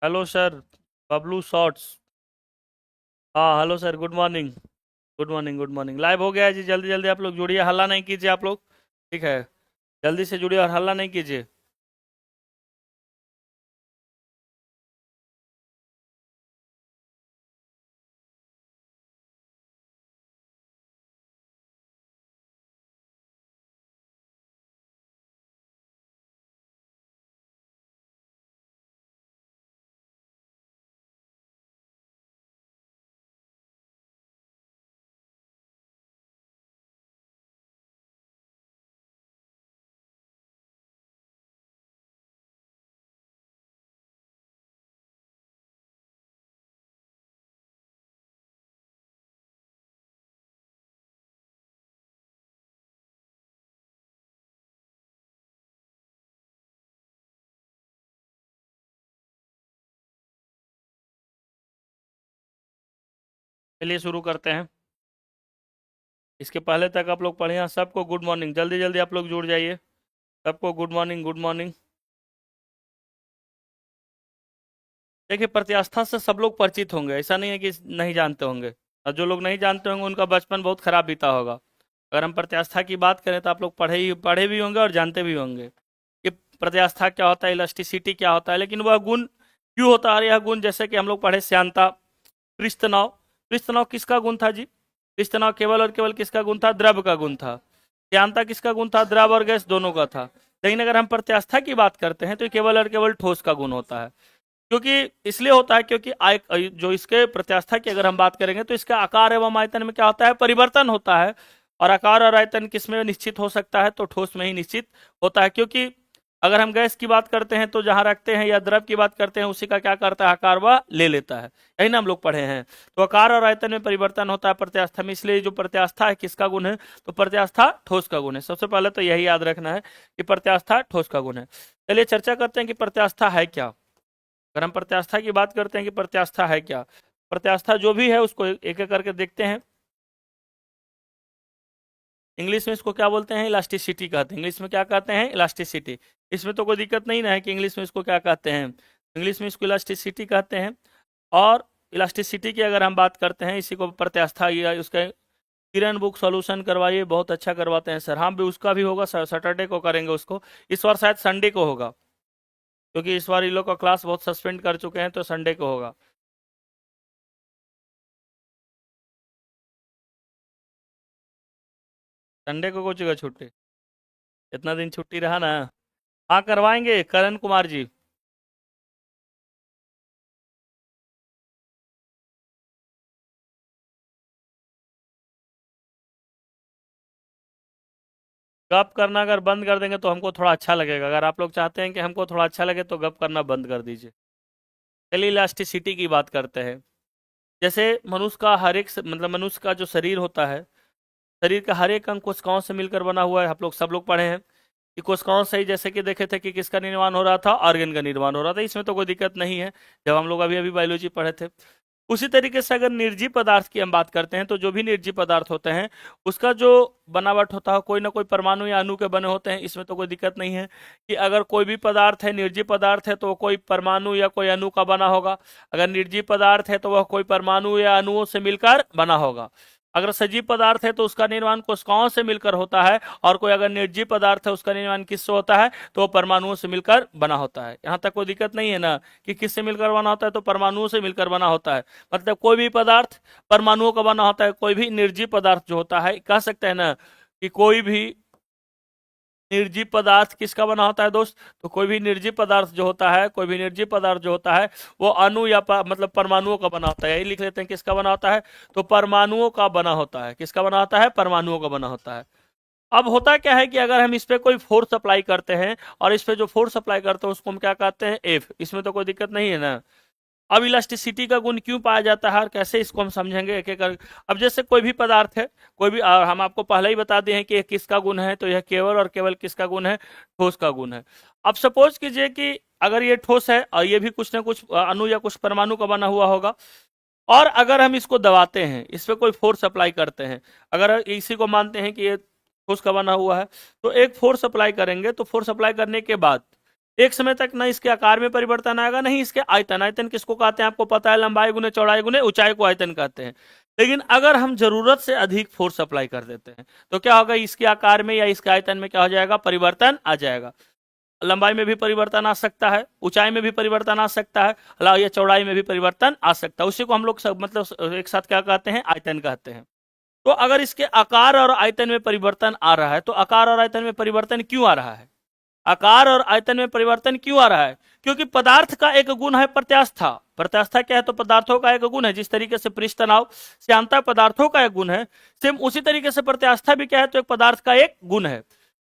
Hello sir. Bablu shorts. हाँ hello sir, good morning. Good morning, good morning. Live हो गया है जी, जल्दी जल्दी आप लोग जुड़िए, हल्ला नहीं कीजिए आप लोग। ठीक है, जल्दी से जुड़िए और हल्ला नहीं कीजिए। चलिए शुरू करते हैं। इसके पहले तक आप लोग पढ़े हैं, सबको गुड मॉर्निंग। जल्दी जल्दी आप लोग जुड़ जाइए। सबको गुड मॉर्निंग, गुड मॉर्निंग। देखिए, प्रत्यास्था से सब लोग परिचित होंगे, ऐसा नहीं है कि नहीं जानते होंगे। और जो लोग नहीं जानते होंगे उनका बचपन बहुत खराब बीता होगा। अगर हम प्रत्यास्था की बात करें तो आप लोग पढ़े भी होंगे और जानते भी होंगे कि प्रत्यास्था क्या होता है, इलास्टिसिटी क्या होता है। लेकिन वह गुण क्यों होता है? यह गुण जैसे कि हम लोग पढ़े श्यानता, पृष्ठतनाव। पृष्ठतनाव किसका गुण था जी? पृष्ठतनाव केवल और केवल किसका गुण था? द्रव का गुण था। श्यानता किसका गुण था? द्रव और गैस दोनों का था। लेकिन अगर हम प्रत्यास्था की बात करते हैं तो ये केवल और केवल ठोस का गुण होता है। क्योंकि इसलिए होता है क्योंकि जो इसके प्रत्यास्था की अगर हम बात करेंगे तो इसका आकार एवं आयतन में क्या होता है? परिवर्तन होता है। और आकार और आयतन किस में निश्चित हो सकता है? तो ठोस में ही निश्चित होता है। क्योंकि अगर हम गैस की बात करते हैं तो जहां रखते हैं, या द्रव की बात करते हैं, उसी का क्या करता है? आकार वह ले लेता है। यही ना हम लोग पढ़े हैं। तो आकार और आयतन में परिवर्तन होता है प्रत्यास्था में। इसलिए जो प्रत्यास्था है किसका गुण है? तो प्रत्यास्था ठोस का गुण है। सबसे पहले तो यही याद रखना है कि प्रत्यास्था ठोस का गुण है। चलिए चर्चा करते हैं कि प्रत्यास्था है क्या। अगर हम प्रत्यास्था की बात करते हैं कि प्रत्यास्था है क्या, प्रत्यास्था जो भी है उसको एक एक करके देखते हैं। इंग्लिश में इसको क्या बोलते हैं? इलास्टिसिटी कहते हैं। इंग्लिश में क्या कहते हैं? इलास्टिसिटी। इसमें तो कोई दिक्कत नहीं ना है कि इंग्लिश में इसको क्या कहते हैं। इंग्लिश में इसको इलास्टिसिटी कहते हैं। और इलास्टिसिटी की अगर हम बात करते हैं, इसी को प्रत्यास्था या उसका किरण बुक सॉल्यूशन करवाइए, बहुत अच्छा करवाते हैं सर। हाँ भी उसका भी होगा, सैटरडे को करेंगे उसको। इस बार शायद संडे को होगा, क्योंकि इस बार इन लोग का क्लास बहुत सस्पेंड कर चुके हैं, तो संडे को होगा। संडे को कोई जगह छुट्टी? इतना दिन छुट्टी रहा ना। हाँ करवाएंगे करण कुमार जी। गप करना अगर बंद कर देंगे तो हमको थोड़ा अच्छा लगेगा। अगर आप लोग चाहते हैं कि हमको थोड़ा अच्छा लगे तो गप करना बंद कर दीजिए। चलिए इलास्टिसिटी की बात करते हैं। जैसे मनुष्य का हर एक मतलब मनुष्य का जो शरीर होता है, शरीर का हर एक अंग कोशिकाओं से मिलकर बना हुआ है। आप लोग सब लोग पढ़े हैं कि कोशिकाओं से ही, जैसे कि देखे थे कि किसका निर्माण हो रहा था? ऑर्गन का निर्माण हो रहा था। इसमें तो कोई दिक्कत नहीं है, जब हम लोग अभी अभी बायोलॉजी पढ़े थे। उसी तरीके से अगर निर्जीव पदार्थ की हम बात करते हैं तो जो भी निर्जीव पदार्थ होते हैं उसका जो बनावट होता है, कोई ना कोई परमाणु या अणु के बने होते हैं। इसमें तो कोई दिक्कत नहीं है कि अगर कोई भी पदार्थ है, निर्जीव पदार्थ है, तो वो कोई परमाणु या कोई अणु का बना होगा। अगर निर्जीव पदार्थ है तो वह कोई परमाणु या अणुओं से मिलकर बना होगा। अगर सजीव पदार्थ है तो उसका निर्माण कोशिकाओं से मिलकर होता है। और कोई अगर निर्जीव पदार्थ है उसका निर्माण किससे होता है? तो वो परमाणुओं से मिलकर बना होता है। यहाँ तक कोई दिक्कत नहीं है ना कि किससे मिलकर बना होता है? तो परमाणुओं से मिलकर बना होता है। मतलब कोई भी पदार्थ परमाणुओं का बना होता है। कोई भी निर्जीव पदार्थ जो होता है, कह सकते हैं ना कि कोई भी निर्जीव पदार्थ किसका बना होता है दोस्त? तो कोई भी निर्जीव पदार्थ जो होता है, कोई भी निर्जीव पदार्थ जो होता है वो अणु या मतलब परमाणुओं का बना होता है। यही लिख लेते हैं, किसका बना होता है? तो परमाणुओं का बना होता है। किसका बना होता है? परमाणुओं का बना होता है। अब होता क्या है कि अगर हम इस पे कोई फोर्स अप्लाई करते हैं, और इस पे जो फोर्स अप्लाई करते हैं उसको हम क्या कहते हैं? एफ। इसमें तो कोई दिक्कत नहीं है ना। अब इलास्टिसिटी का गुण क्यों पाया जाता है और कैसे इसको हम समझेंगे एक एक कर। अब जैसे कोई भी पदार्थ है, कोई भी हम आपको पहले ही बता दिए हैं कि यह किसका गुण है, तो यह केवल और केवल किसका गुण है? ठोस का गुण है। अब सपोज कीजिए कि अगर ये ठोस है और ये भी कुछ ना कुछ अणु या कुछ परमाणु का बना हुआ होगा, और अगर हम इसको दबाते हैं, इस पे कोई फोर्स अप्लाई करते हैं, अगर इसी को मानते हैं कि ये ठोस का बना हुआ है, तो एक फोर्स अप्लाई करेंगे, तो फोर्स अप्लाई करने के बाद एक समय तक ना इसके आकार में परिवर्तन आएगा, नहीं इसके आयतन। आयतन किसको कहते हैं आपको पता है, लंबाई गुने चौड़ाई गुने ऊंचाई को आयतन कहते हैं। लेकिन अगर हम जरूरत से अधिक फोर्स अप्लाई कर देते हैं तो क्या होगा, इसके आकार में या इसके आयतन में क्या हो जाएगा, परिवर्तन आ जाएगा। लंबाई में भी परिवर्तन आ सकता है, ऊंचाई में भी परिवर्तन आ सकता है, या चौड़ाई में भी परिवर्तन आ सकता है। उसी को हम लोग मतलब एक साथ क्या कहते हैं, आयतन कहते हैं। तो अगर इसके आकार और आयतन में परिवर्तन आ रहा है तो आकार और आयतन में परिवर्तन क्यों आ रहा है, आकार और आयतन में परिवर्तन क्यों आ रहा है, क्योंकि पदार्थ का एक गुण है प्रत्यास्था। प्रत्यास्था क्या है, तो पदार्थों का एक गुण है। जिस तरीके से पृष्ठ तनाव श्यानता पदार्थों का एक गुण है, सेम उसी तरीके से प्रत्यास्था भी क्या है, तो एक पदार्थ का एक गुण है।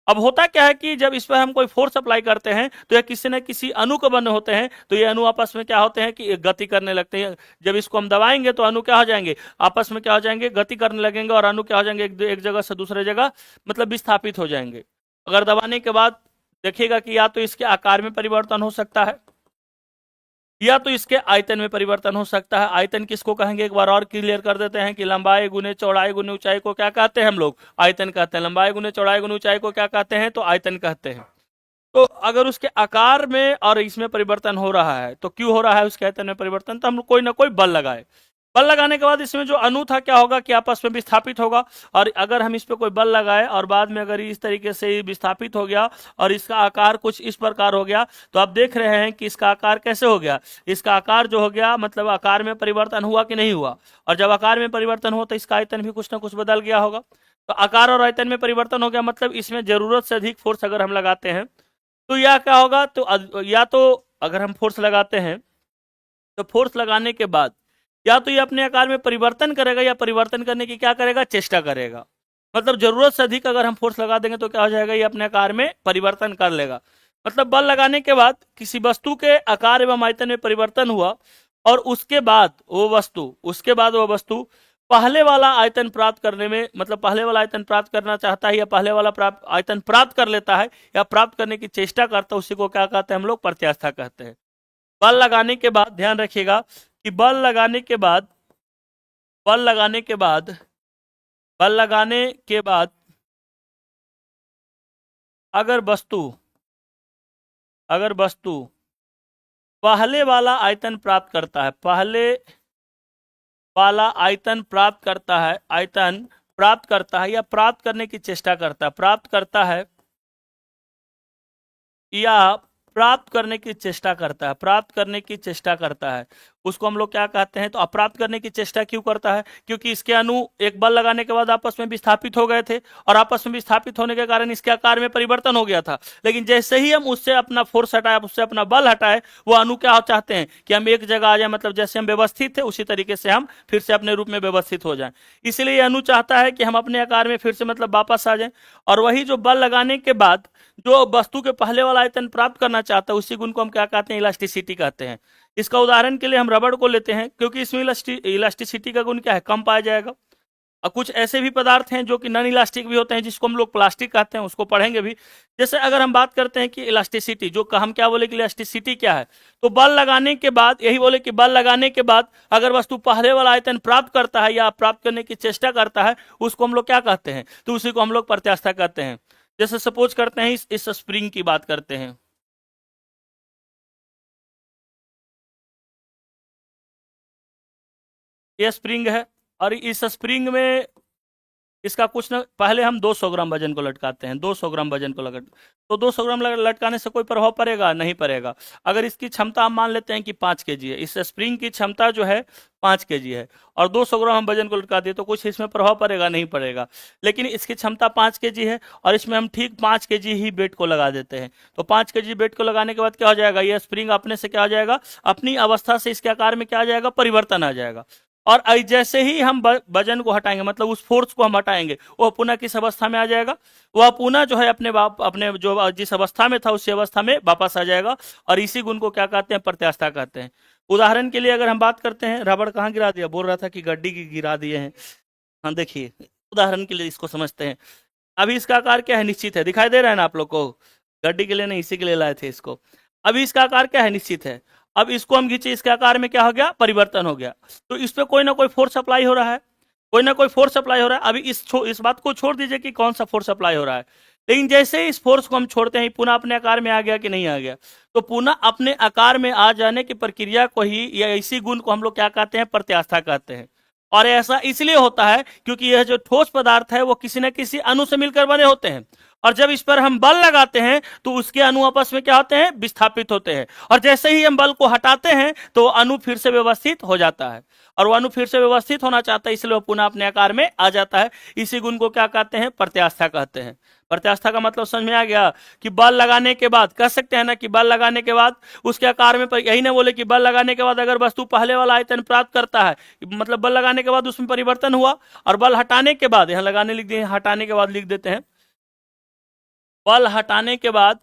अब होता क्या है कि जब इस पर हम कोई फोर्स अप्लाई करते हैं तो यह किसी न किसी अणु के बने होते हैं, तो ये अणु आपस में क्या होते हैं कि गति करने लगते हैं। जब इसको हम दबाएंगे तो अणु क्या हो जाएंगे, आपस में क्या हो जाएंगे, गति करने लगेंगे, और अणु क्या हो जाएंगे, एक जगह से दूसरे जगह मतलब विस्थापित हो जाएंगे। अगर दबाने के बाद देखिएगा कि या तो इसके आकार में परिवर्तन हो सकता है या तो इसके आयतन में परिवर्तन हो सकता है। आयतन किसको कहेंगे, एक बार और क्लियर कर देते हैं कि लंबाई गुने चौड़ाई गुने ऊंचाई को क्या कहते हैं हम लोग, आयतन कहते हैं। लंबाई गुने चौड़ाई गुने ऊंचाई को क्या कहते हैं, तो आयतन कहते हैं। तो अगर उसके आकार में और इसमें परिवर्तन हो रहा है तो क्यों हो रहा है उसके आयतन में परिवर्तन, तो हम कोई ना कोई बल लगाए। बल लगाने के बाद इसमें जो अणु था क्या होगा कि आपस में विस्थापित होगा। और अगर हम इस पे कोई बल लगाए और बाद में अगर इस तरीके से विस्थापित हो गया और इसका आकार कुछ इस प्रकार हो गया, तो आप देख रहे हैं कि इसका आकार कैसे हो गया, इसका आकार जो हो गया मतलब आकार में परिवर्तन हुआ कि नहीं हुआ। और जब आकार में परिवर्तन हुआ तो इसका आयतन भी कुछ ना कुछ बदल गया होगा। तो आकार और आयतन में परिवर्तन हो गया, मतलब इसमें जरूरत से अधिक फोर्स अगर हम लगाते हैं तो यह क्या होगा, तो या तो अगर हम फोर्स लगाते हैं तो फोर्स लगाने के बाद या तो ये अपने आकार में परिवर्तन करेगा या परिवर्तन करने की क्या करेगा, चेष्टा करेगा। मतलब जरूरत से अधिक अगर हम फोर्स लगा देंगे तो क्या हो जाएगा, ये अपने आकार में परिवर्तन कर लेगा। मतलब बल लगाने के बाद किसी वस्तु के आकार एवं आयतन में परिवर्तन हुआ और उसके बाद वो वस्तु पहले वाला आयतन प्राप्त करने में, मतलब पहले वाला आयतन प्राप्त करना चाहता है या पहले वाला आयतन प्राप्त कर लेता है या प्राप्त करने की चेष्टा करता है, उसी को क्या कहते हैं हम लोग, प्रत्यास्था कहते हैं। बल लगाने के बाद ध्यान रखिएगा कि बल लगाने के बाद अगर वस्तु पहले वाला आयतन प्राप्त करता है, आयतन प्राप्त करता है या प्राप्त करने की चेष्टा करता है, प्राप्त करता है या प्राप्त करने की चेष्टा करता है, उसको हम लोग क्या कहते हैं, तो अप्राप्त करने की चेष्टा क्यों करता है, क्योंकि इसके अणु एक बल लगाने के बाद आपस में विस्थापित हो गए थे और आपस में विस्थापित होने के कारण इसके आकार में परिवर्तन हो गया था। लेकिन जैसे ही हम उससे अपना फोर्स हटाए, उससे अपना बल हटाए, वो अणु क्या चाहते हैं कि हम एक जगह आ जाए, मतलब जैसे हम व्यवस्थित थे उसी तरीके से हम फिर से अपने रूप में व्यवस्थित हो जाए। इसलिए अणु चाहता है कि हम अपने आकार में फिर से मतलब वापस आ जाए। और वही जो बल लगाने के बाद जो वस्तु के पहले वाला आयतन प्राप्त करना चाहता है, उसी गुण को हम क्या कहते हैं, इलास्टिसिटी कहते हैं। इसका उदाहरण के लिए हम रबड़ को लेते हैं, क्योंकि इसमें इलास्टिसिटी का गुण क्या है, कम पाया जाएगा। और कुछ ऐसे भी पदार्थ हैं जो कि नॉन इलास्टिक भी होते हैं, जिसको हम लोग प्लास्टिक कहते हैं, उसको पढ़ेंगे भी। जैसे अगर हम बात करते हैं कि इलास्टिसिटी, जो हम क्या बोले कि इलास्टिसिटी क्या है, तो बल लगाने के बाद यही बोले कि बल लगाने के बाद अगर वस्तु पहले वाला आयतन प्राप्त करता है या प्राप्त करने की चेष्टा करता है, उसको हम लोग क्या कहते हैं, तो उसी को हम लोग प्रत्यास्था कहते हैं। जैसे सपोज करते हैं इस स्प्रिंग की बात करते हैं, ये स्प्रिंग है और इस स्प्रिंग में इसका कुछ न, पहले हम 200 ग्राम वजन को लटकाते हैं, 200 ग्राम वजन को तो 200 ग्राम लटकाने से कोई प्रभाव पड़ेगा, नहीं पड़ेगा। अगर इसकी क्षमता हम मान लेते हैं कि 5 केजी है, इस स्प्रिंग की क्षमता जो है 5 केजी है और 200 ग्राम हम वजन को लटका दिए, तो कुछ इसमें प्रभाव पड़ेगा, नहीं पड़ेगा। लेकिन इसकी क्षमता 5 केजी है और इसमें हम ठीक 5 केजी ही वेट को लगा देते हैं, तो 5 केजी वेट को लगाने के बाद क्या हो जाएगा, यह स्प्रिंग अपने से क्या हो जाएगा, अपनी अवस्था से इसके आकार में क्या आ जाएगा, परिवर्तन आ जाएगा। और जैसे ही हम वजन को हटाएंगे, मतलब उस फोर्स को हम हटाएंगे, वो पुनः किस अवस्था में आ जाएगा, वह पुनः जो है अपने जो जिस अवस्था में था उसी अवस्था में वापस आ जाएगा। और इसी गुण को क्या कहते हैं, प्रत्यास्था कहते हैं। उदाहरण के लिए अगर हम बात करते हैं, रबड़ कहाँ गिरा दिया, बोल रहा था कि गड्डी की गिरा दिए हैं। हाँ देखिए, उदाहरण के लिए इसको समझते हैं। अभी इसका आकार क्या है, निश्चित है, दिखाई दे रहा है ना आप लोग को, गड्डी के लिए नहीं, इसी के लिए लाए थे इसको। अभी इसका आकार क्या है, निश्चित है। अब इसको हम खींचे, इसके आकार में क्या हो गया, परिवर्तन हो गया। तो इस पे कोई ना कोई फोर्स अप्लाई हो रहा है, कोई ना कोई फोर्स अप्लाई हो रहा है। अभी इस बात को छोड़ दीजिए कि कौन सा फोर्स अप्लाई हो रहा है, लेकिन जैसे ही इस फोर्स को हम छोड़ते हैं पुनः अपने आकार में आ गया कि नहीं आ गया, तो पुनः अपने आकार में आ जाने की प्रक्रिया को ही या इसी गुण को हम लोग क्या कहते हैं, प्रत्यास्था कहते हैं। और ऐसा इसलिए होता है क्योंकि यह जो ठोस पदार्थ है वो किसी न किसी अणु से मिलकर बने होते हैं, और जब इस पर हम बल लगाते हैं तो उसके अणु आपस में क्या होते हैं, विस्थापित होते हैं, और जैसे ही हम बल को हटाते हैं तो अणु फिर से व्यवस्थित हो जाता है, और वो अणु फिर से व्यवस्थित होना चाहता है, इसलिए वो पुनः अपने आकार में आ जाता है। इसी गुण को क्या कहते हैं, प्रत्यास्था कहते हैं। प्रत्यास्था का मतलब समझ में आ गया कि बल लगाने के बाद कह सकते हैं ना कि बल लगाने के बाद उसके आकार में यही ना बोले कि बल लगाने के बाद अगर वस्तु पहले वाला आयतन प्राप्त करता है, मतलब बल लगाने के बाद उसमें परिवर्तन हुआ, और बल हटाने के बाद, यहां लगाने लिख दिए, हटाने के बाद लिख देते हैं, बल हटाने के बाद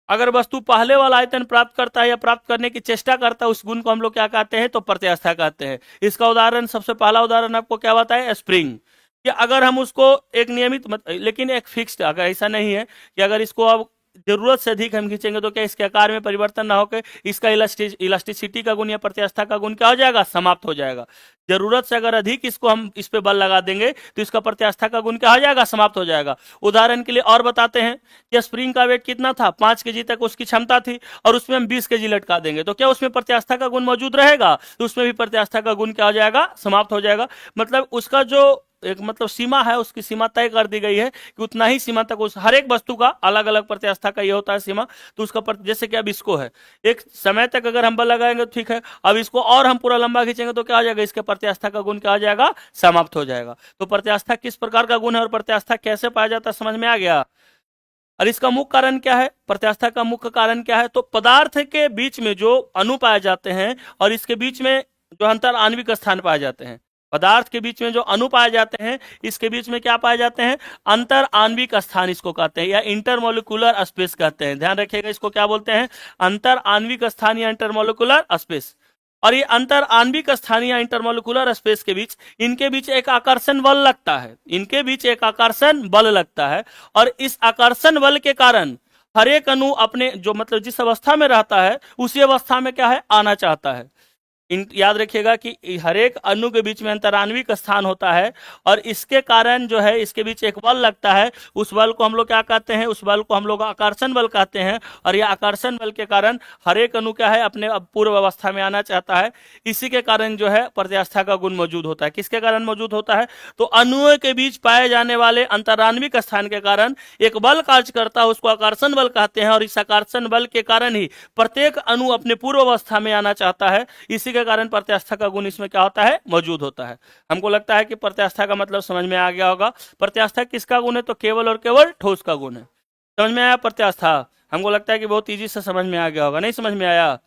अगर वस्तु पहले वाला आयतन प्राप्त करता है या प्राप्त करने की चेष्टा करता है, उस गुण को हम लोग क्या कहते हैं, तो प्रत्यास्था कहते हैं। इसका उदाहरण, सबसे पहला उदाहरण आपको क्या बताया, स्प्रिंग, कि अगर हम उसको एक नियमित लेकिन एक फिक्स्ड, अगर ऐसा नहीं है कि अगर इसको अब जरूरत से अधिक हम खींचेंगे तो क्या इसके आकार में परिवर्तन ना होकर इसका इलास्टिसिटी का गुण या प्रत्यास्था का गुण क्या हो जाएगा, समाप्त हो जाएगा। जरूरत से अगर अधिक इसको हम इस पे बल लगा देंगे तो इसका प्रत्यास्था का गुण क्या हो जाएगा, समाप्त हो जाएगा। उदाहरण के लिए और बताते हैं कि स्प्रिंग का वेट कितना था, 5 केजी तक उसकी क्षमता थी, और उसमें हम 20 केजी लटका देंगे तो क्या उसमें प्रत्यास्था का गुण मौजूद रहेगा, तो उसमें भी प्रत्यास्था का गुण क्या हो जाएगा, समाप्त हो जाएगा। मतलब उसका जो एक मतलब सीमा है, उसकी सीमा तय कर दी गई है कि उतना ही सीमा तक उस हर एक वस्तु का अलग अलग प्रत्यास्था का ये होता है सीमा। तो उसका जैसे कि अब इसको है, एक समय तक अगर हम बल लगाएंगे तो ठीक है, अब इसको और हम पूरा लंबा खींचेंगे तो क्या हो जाएगा, इसके प्रत्यास्था का गुण क्या हो जाएगा, समाप्त हो जाएगा। तो प्रत्यास्था किस प्रकार का गुण है और प्रत्यास्था कैसे पाया जाता है, समझ में आ गया। और इसका मुख्य कारण क्या है, प्रत्यास्था का मुख्य कारण क्या है, तो पदार्थ के बीच में जो अणु पाए जाते हैं और इसके बीच में जो अंतर आणविक स्थान पाए जाते हैं, पदार्थ के बीच में जो अणु पाए जाते हैं इसके बीच में क्या पाए जाते हैं, अंतर आणविक स्थान इसको कहते हैं, या इंटरमोलिकुलर स्पेस कहते हैं। ध्यान रखिएगा, इसको क्या बोलते हैं, अंतर आणविक स्थान या इंटरमोलिकुलर स्पेस। और ये अंतर आणविक स्थान या इंटरमोलिकुलर स्पेस के बीच, इनके बीच एक आकर्षण बल लगता है, इनके बीच एक आकर्षण बल लगता है, और इस आकर्षण बल के कारण हर एक अणु अपने जो मतलब जिस अवस्था में रहता है उसी अवस्था में क्या है, आना चाहता है। याद रखिएगा कि हर एक अणु के बीच में अंतराण्विक स्थान होता है, और इसके कारण जो है इसके बीच एक बल लगता है, उस बल को हम लोग क्या कहते हैं, उस बल को हम लोग आकर्षण बल कहते हैं। और यह आकर्षण बल के कारण हर एक अणु क्या है, अपने पूर्व अवस्था में आना चाहता है। इसी के कारण जो है प्रत्यास्था का गुण मौजूद होता है। किसके कारण मौजूद होता है, तो अणुओं के बीच पाए जाने वाले अंतराण्विक स्थान के कारण एक बल कार्य करता है, उसको आकर्षण बल कहते हैं। और इस आकर्षण बल के कारण ही प्रत्येक अणु अपने पूर्व अवस्था में आना चाहता है, इसी के कारण प्रत्यास्था का गुण इसमें क्या होता है, मौजूद होता है। हमको लगता है कि प्रत्यास्था का मतलब समझ में आ गया होगा। प्रत्यास्था किसका गुण है, तो केवल और केवल ठोस का गुण है। समझ में आया प्रत्यास्था, हमको लगता है कि बहुत इजी से समझ में आ गया होगा। नहीं समझ में आया,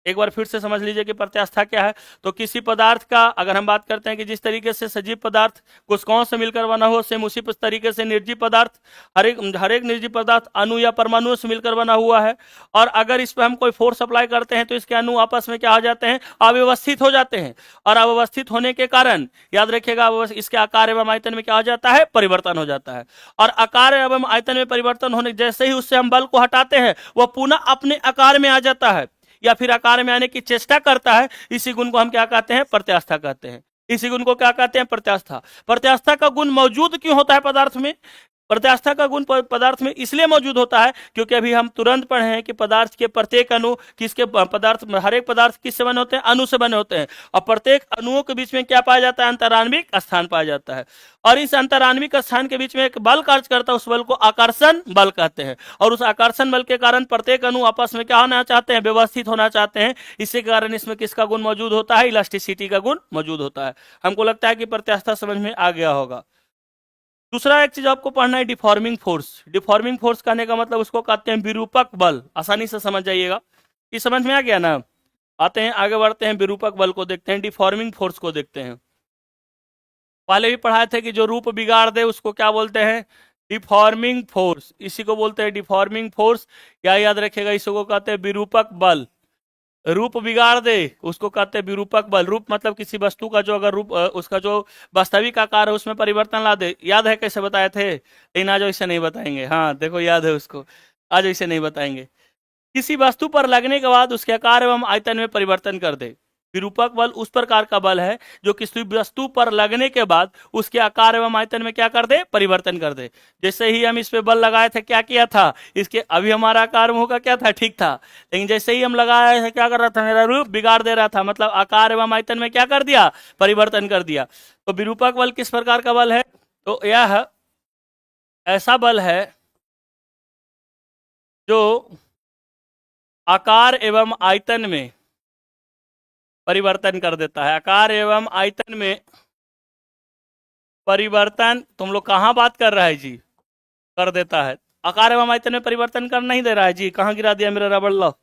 एक बार फिर से समझ लीजिए कि प्रत्यास्था क्या है। तो किसी पदार्थ का अगर हम बात करते हैं कि जिस तरीके से सजीव पदार्थ कोशिकाओं से मिलकर बना हो, सेम उसी तरीके से निर्जीव पदार्थ, हर एक निर्जीव पदार्थ अणु या परमाणुओं से मिलकर बना हुआ है। और अगर इस पर हम कोई फोर्स अप्लाई करते हैं तो इसके अणु आपस में क्या हो जाते हैं, अव्यवस्थित हो जाते हैं। और अव्यवस्थित होने के कारण याद रखिएगा इसके आकार एवं आयतन में क्या हो जाता है, परिवर्तन हो जाता है। और आकार एवं आयतन में परिवर्तन होने जैसे ही उससे हम बल को हटाते हैं वह पुनः अपने आकार में आ जाता है या फिर आकार में आने की चेष्टा करता है। इसी गुण को हम क्या कहते हैं, प्रत्यास्था कहते हैं। इसी गुण को क्या कहते हैं, प्रत्यास्था। प्रत्यास्था का गुण मौजूद क्यों होता है पदार्थ में, प्रत्यास्था का गुण पदार्थ में इसलिए मौजूद होता है क्योंकि अभी हम तुरंत पढ़े हैं कि पदार्थ के प्रत्येक अणु किसके पदार्थ, हर एक पदार्थ किससे बने होते हैं, अणु से बने होते हैं। और प्रत्येक अणुओं के बीच में क्या पाया जाता है, अंतराण्विक स्थान पाया जाता है। और इस अंतराण्विक स्थान के बीच में एक बल कार्य करता है, उस बल को आकर्षण बल कहते हैं। और उस आकर्षण बल के कारण प्रत्येक अणु आपस में क्या होना चाहते हैं, व्यवस्थित होना चाहते हैं। इसी के कारण इसमें किसका गुण मौजूद होता है, इलास्टिसिटी का गुण मौजूद होता है। हमको लगता है कि प्रत्यास्था समझ में आ गया होगा। दूसरा एक चीज आपको पढ़ना है, डिफॉर्मिंग फोर्स। डिफॉर्मिंग फोर्स कहने का मतलब उसको कहते हैं विरूपक बल। आसानी से समझ जाइएगा, ये समझ में आ गया ना। आते हैं आगे बढ़ते हैं, विरूपक बल को देखते हैं, डिफॉर्मिंग फोर्स को देखते हैं। पहले भी पढ़ाए थे कि जो रूप बिगाड़ दे उसको क्या बोलते हैं, डिफॉर्मिंग फोर्स। इसी को बोलते हैं डिफॉर्मिंग फोर्स, या याद रखिएगा इसको कहते हैं विरूपक बल। रूप बिगाड़ दे उसको कहते हैं विरूपक बल। रूप मतलब किसी वस्तु का जो अगर रूप उसका जो वास्तविक आकार है उसमें परिवर्तन ला दे। याद है कैसे बताए थे, लेकिन आज वैसे नहीं बताएंगे। हाँ देखो याद है उसको, आज वैसे नहीं बताएंगे। किसी वस्तु पर लगने के बाद उसके आकार एवं आयतन में परिवर्तन कर दे। विरूपक बल उस प्रकार का बल है जो किसी वस्तु पर लगने के बाद उसके आकार एवं आयतन में क्या कर दे, परिवर्तन कर दे। जैसे ही हम इस पे बल लगाए थे क्या किया था, इसके अभी हमारा आकार मुंह का क्या था, ठीक था, लेकिन जैसे ही हम लगाए थे क्या कर रहा था, मेरा रूप बिगाड़ दे रहा था, मतलब आकार एवं आयतन में क्या कर दिया, परिवर्तन कर दिया। तो विरूपक बल किस प्रकार का बल है, तो यह ऐसा बल है जो आकार एवं आयतन में परिवर्तन कर देता है। आकार एवं आयतन में परिवर्तन, तुम लोग कहाँ बात कर रहा है जी, कर देता है। आकार एवं आयतन में परिवर्तन कर नहीं दे रहा है जी, कहाँ गिरा दिया मेरा रबड़, लो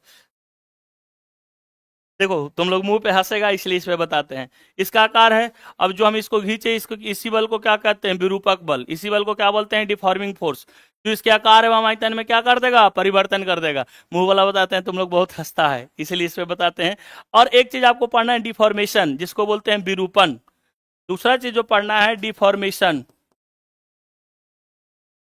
देखो, तुम लोग मुंह पे हंसेगा इसलिए इस पे बताते हैं। इसका आकार है, अब जो हम इसको खींचे, इसको इसी बल को क्या कहते हैं, विरूपक बल। इसी बल को क्या बोलते हैं, डिफॉर्मिंग फोर्स। जो इसके आकार एवं आयतन में क्या कर देगा, परिवर्तन कर देगा। मुंह वाला बताते हैं, तुम लोग बहुत हंसता है इसीलिए इस पे बताते हैं। और एक चीज आपको पढ़ना है, डिफॉर्मेशन, जिसको बोलते हैं विरूपण। दूसरा चीज जो पढ़ना है, डिफॉर्मेशन।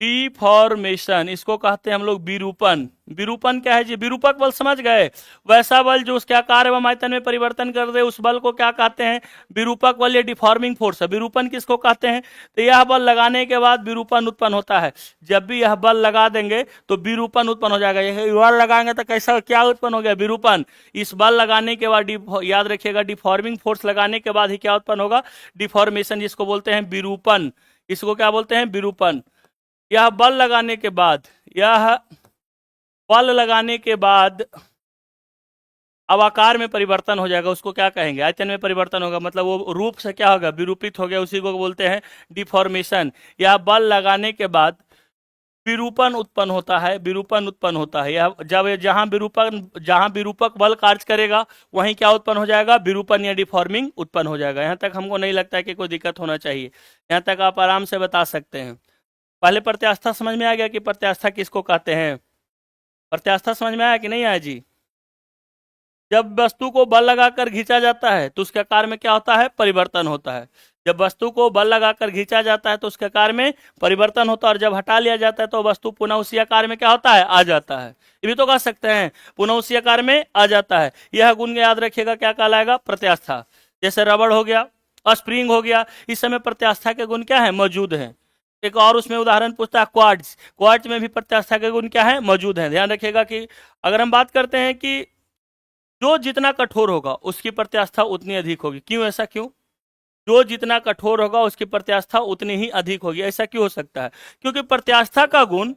डिफॉर्मेशन, इसको कहते हैं हम लोग विरूपण। विरूपण क्या है जी, विरूपक बल समझ गए, वैसा बल जो उसके आकार एवं आयतन में परिवर्तन कर दे, उस बल को क्या कहते हैं, विरूपक बल या डिफॉर्मिंग फोर्स है। विरूपण किसको कहते हैं, तो यह बल लगाने के बाद विरूपण उत्पन्न होता है। जब भी यह बल लगा देंगे तो विरूपण उत्पन्न हो जाएगा। यह बल लगाएंगे तो कैसा क्या उत्पन्न हो गया, विरूपण। इस बल लगाने के बाद याद रखिएगा, डिफॉर्मिंग फोर्स लगाने के बाद ही क्या उत्पन्न होगा, डिफॉर्मेशन, जिसको बोलते हैं विरूपण। इसको क्या बोलते हैं, विरूपण। यह बल लगाने के बाद, यह बल लगाने के बाद अब आकार में परिवर्तन हो जाएगा, उसको क्या कहेंगे, आयतन में परिवर्तन होगा, मतलब वो रूप से क्या होगा, विरूपित हो गया, उसी को बोलते हैं डिफॉर्मेशन। यह बल लगाने के बाद विरूपण उत्पन्न होता है, विरूपण उत्पन्न होता है। यह जब जहां विरूपक बल कार्य करेगा वहीं क्या उत्पन्न हो जाएगा, विरूपण या डिफॉर्मिंग उत्पन्न हो जाएगा। यहां तक हमको नहीं लगता है कि कोई दिक्कत होना चाहिए, यहां तक आप आराम से बता सकते हैं। पहले प्रत्यास्था समझ में आ गया कि प्रत्यास्था किसको कहते हैं, प्रत्यास्था समझ में आया कि नहीं आया जी। जब वस्तु को बल लगाकर खींचा जाता है तो उसके आकार में क्या होता है, परिवर्तन होता है। जब वस्तु को बल लगाकर खींचा जाता है तो उसके आकार में परिवर्तन होता है, और जब हटा लिया जाता है तो वस्तु पुनः उसी आकार में क्या होता है, आ जाता है। ये भी तो कह सकते हैं, पुनः उसी आकार में आ जाता है। यह गुण याद रखिएगा, क्या कहलाएगा, प्रत्यास्था। जैसे रबड़ हो गया और स्प्रिंग हो गया, इस समय प्रत्यास्था के गुण क्या है, मौजूद है। एक और उसमें उदाहरण पूछता है क्वार्ट्ज, क्वार्ट्ज में भी प्रत्यास्था के गुण क्या है, मौजूद है। ध्यान रखिएगा कि अगर हम बात करते हैं कि जो जितना कठोर होगा उसकी प्रत्यास्था उतनी अधिक होगी। क्यों, ऐसा क्यों, जो जितना कठोर होगा उसकी प्रत्यास्था उतनी ही अधिक होगी, ऐसा क्यों हो सकता है, क्योंकि प्रत्यास्था का गुण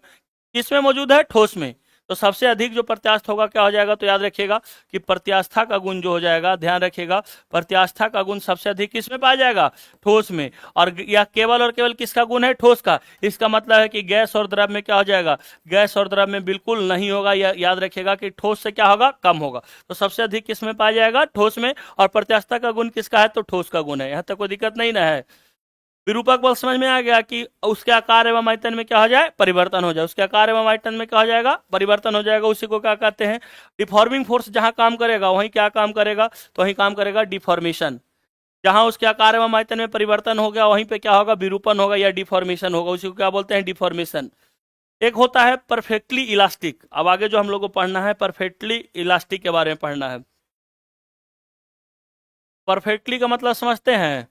किसमें मौजूद है, ठोस में। तो सबसे अधिक जो प्रत्यास्थ होगा क्या हो जाएगा, तो याद रखिएगा कि प्रत्यास्था का गुण जो हो जाएगा, ध्यान रखिएगा, प्रत्यास्था का गुण सबसे अधिक किसमें पाया जाएगा, ठोस में। और यह केवल और केवल किसका गुण है, ठोस का। इसका मतलब है कि गैस और द्रव में क्या हो जाएगा, गैस और द्रव में बिल्कुल नहीं होगा। यह याद रखिएगा कि ठोस से क्या होगा, कम होगा। तो सबसे अधिक किसमें पाया जाएगा, ठोस में। और प्रत्यास्था का गुण किसका है, तो ठोस का गुण है। यहाँ तक कोई दिक्कत नहीं ना है। विरूपक बल समझ में आ गया कि उसके आकार एवं आयतन में क्या हो जाए, परिवर्तन हो जाए। उसके आकार एवं आयतन में क्या हो जाएगा, परिवर्तन हो जाएगा, उसी को क्या कहते हैं, डिफॉर्मिंग फोर्स। जहां काम करेगा वहीं क्या काम करेगा, तो वहीं काम करेगा डिफॉर्मेशन। जहां उसके आकार एवं आयतन में परिवर्तन हो गया वहीं पे क्या होगा, विरूपण होगा या डिफॉर्मेशन होगा, उसी को क्या बोलते हैं, डिफॉर्मेशन। एक होता है परफेक्टली इलास्टिक। अब आगे जो हम लोग को पढ़ना है, परफेक्टली इलास्टिक के बारे में पढ़ना है। परफेक्टली का मतलब समझते हैं,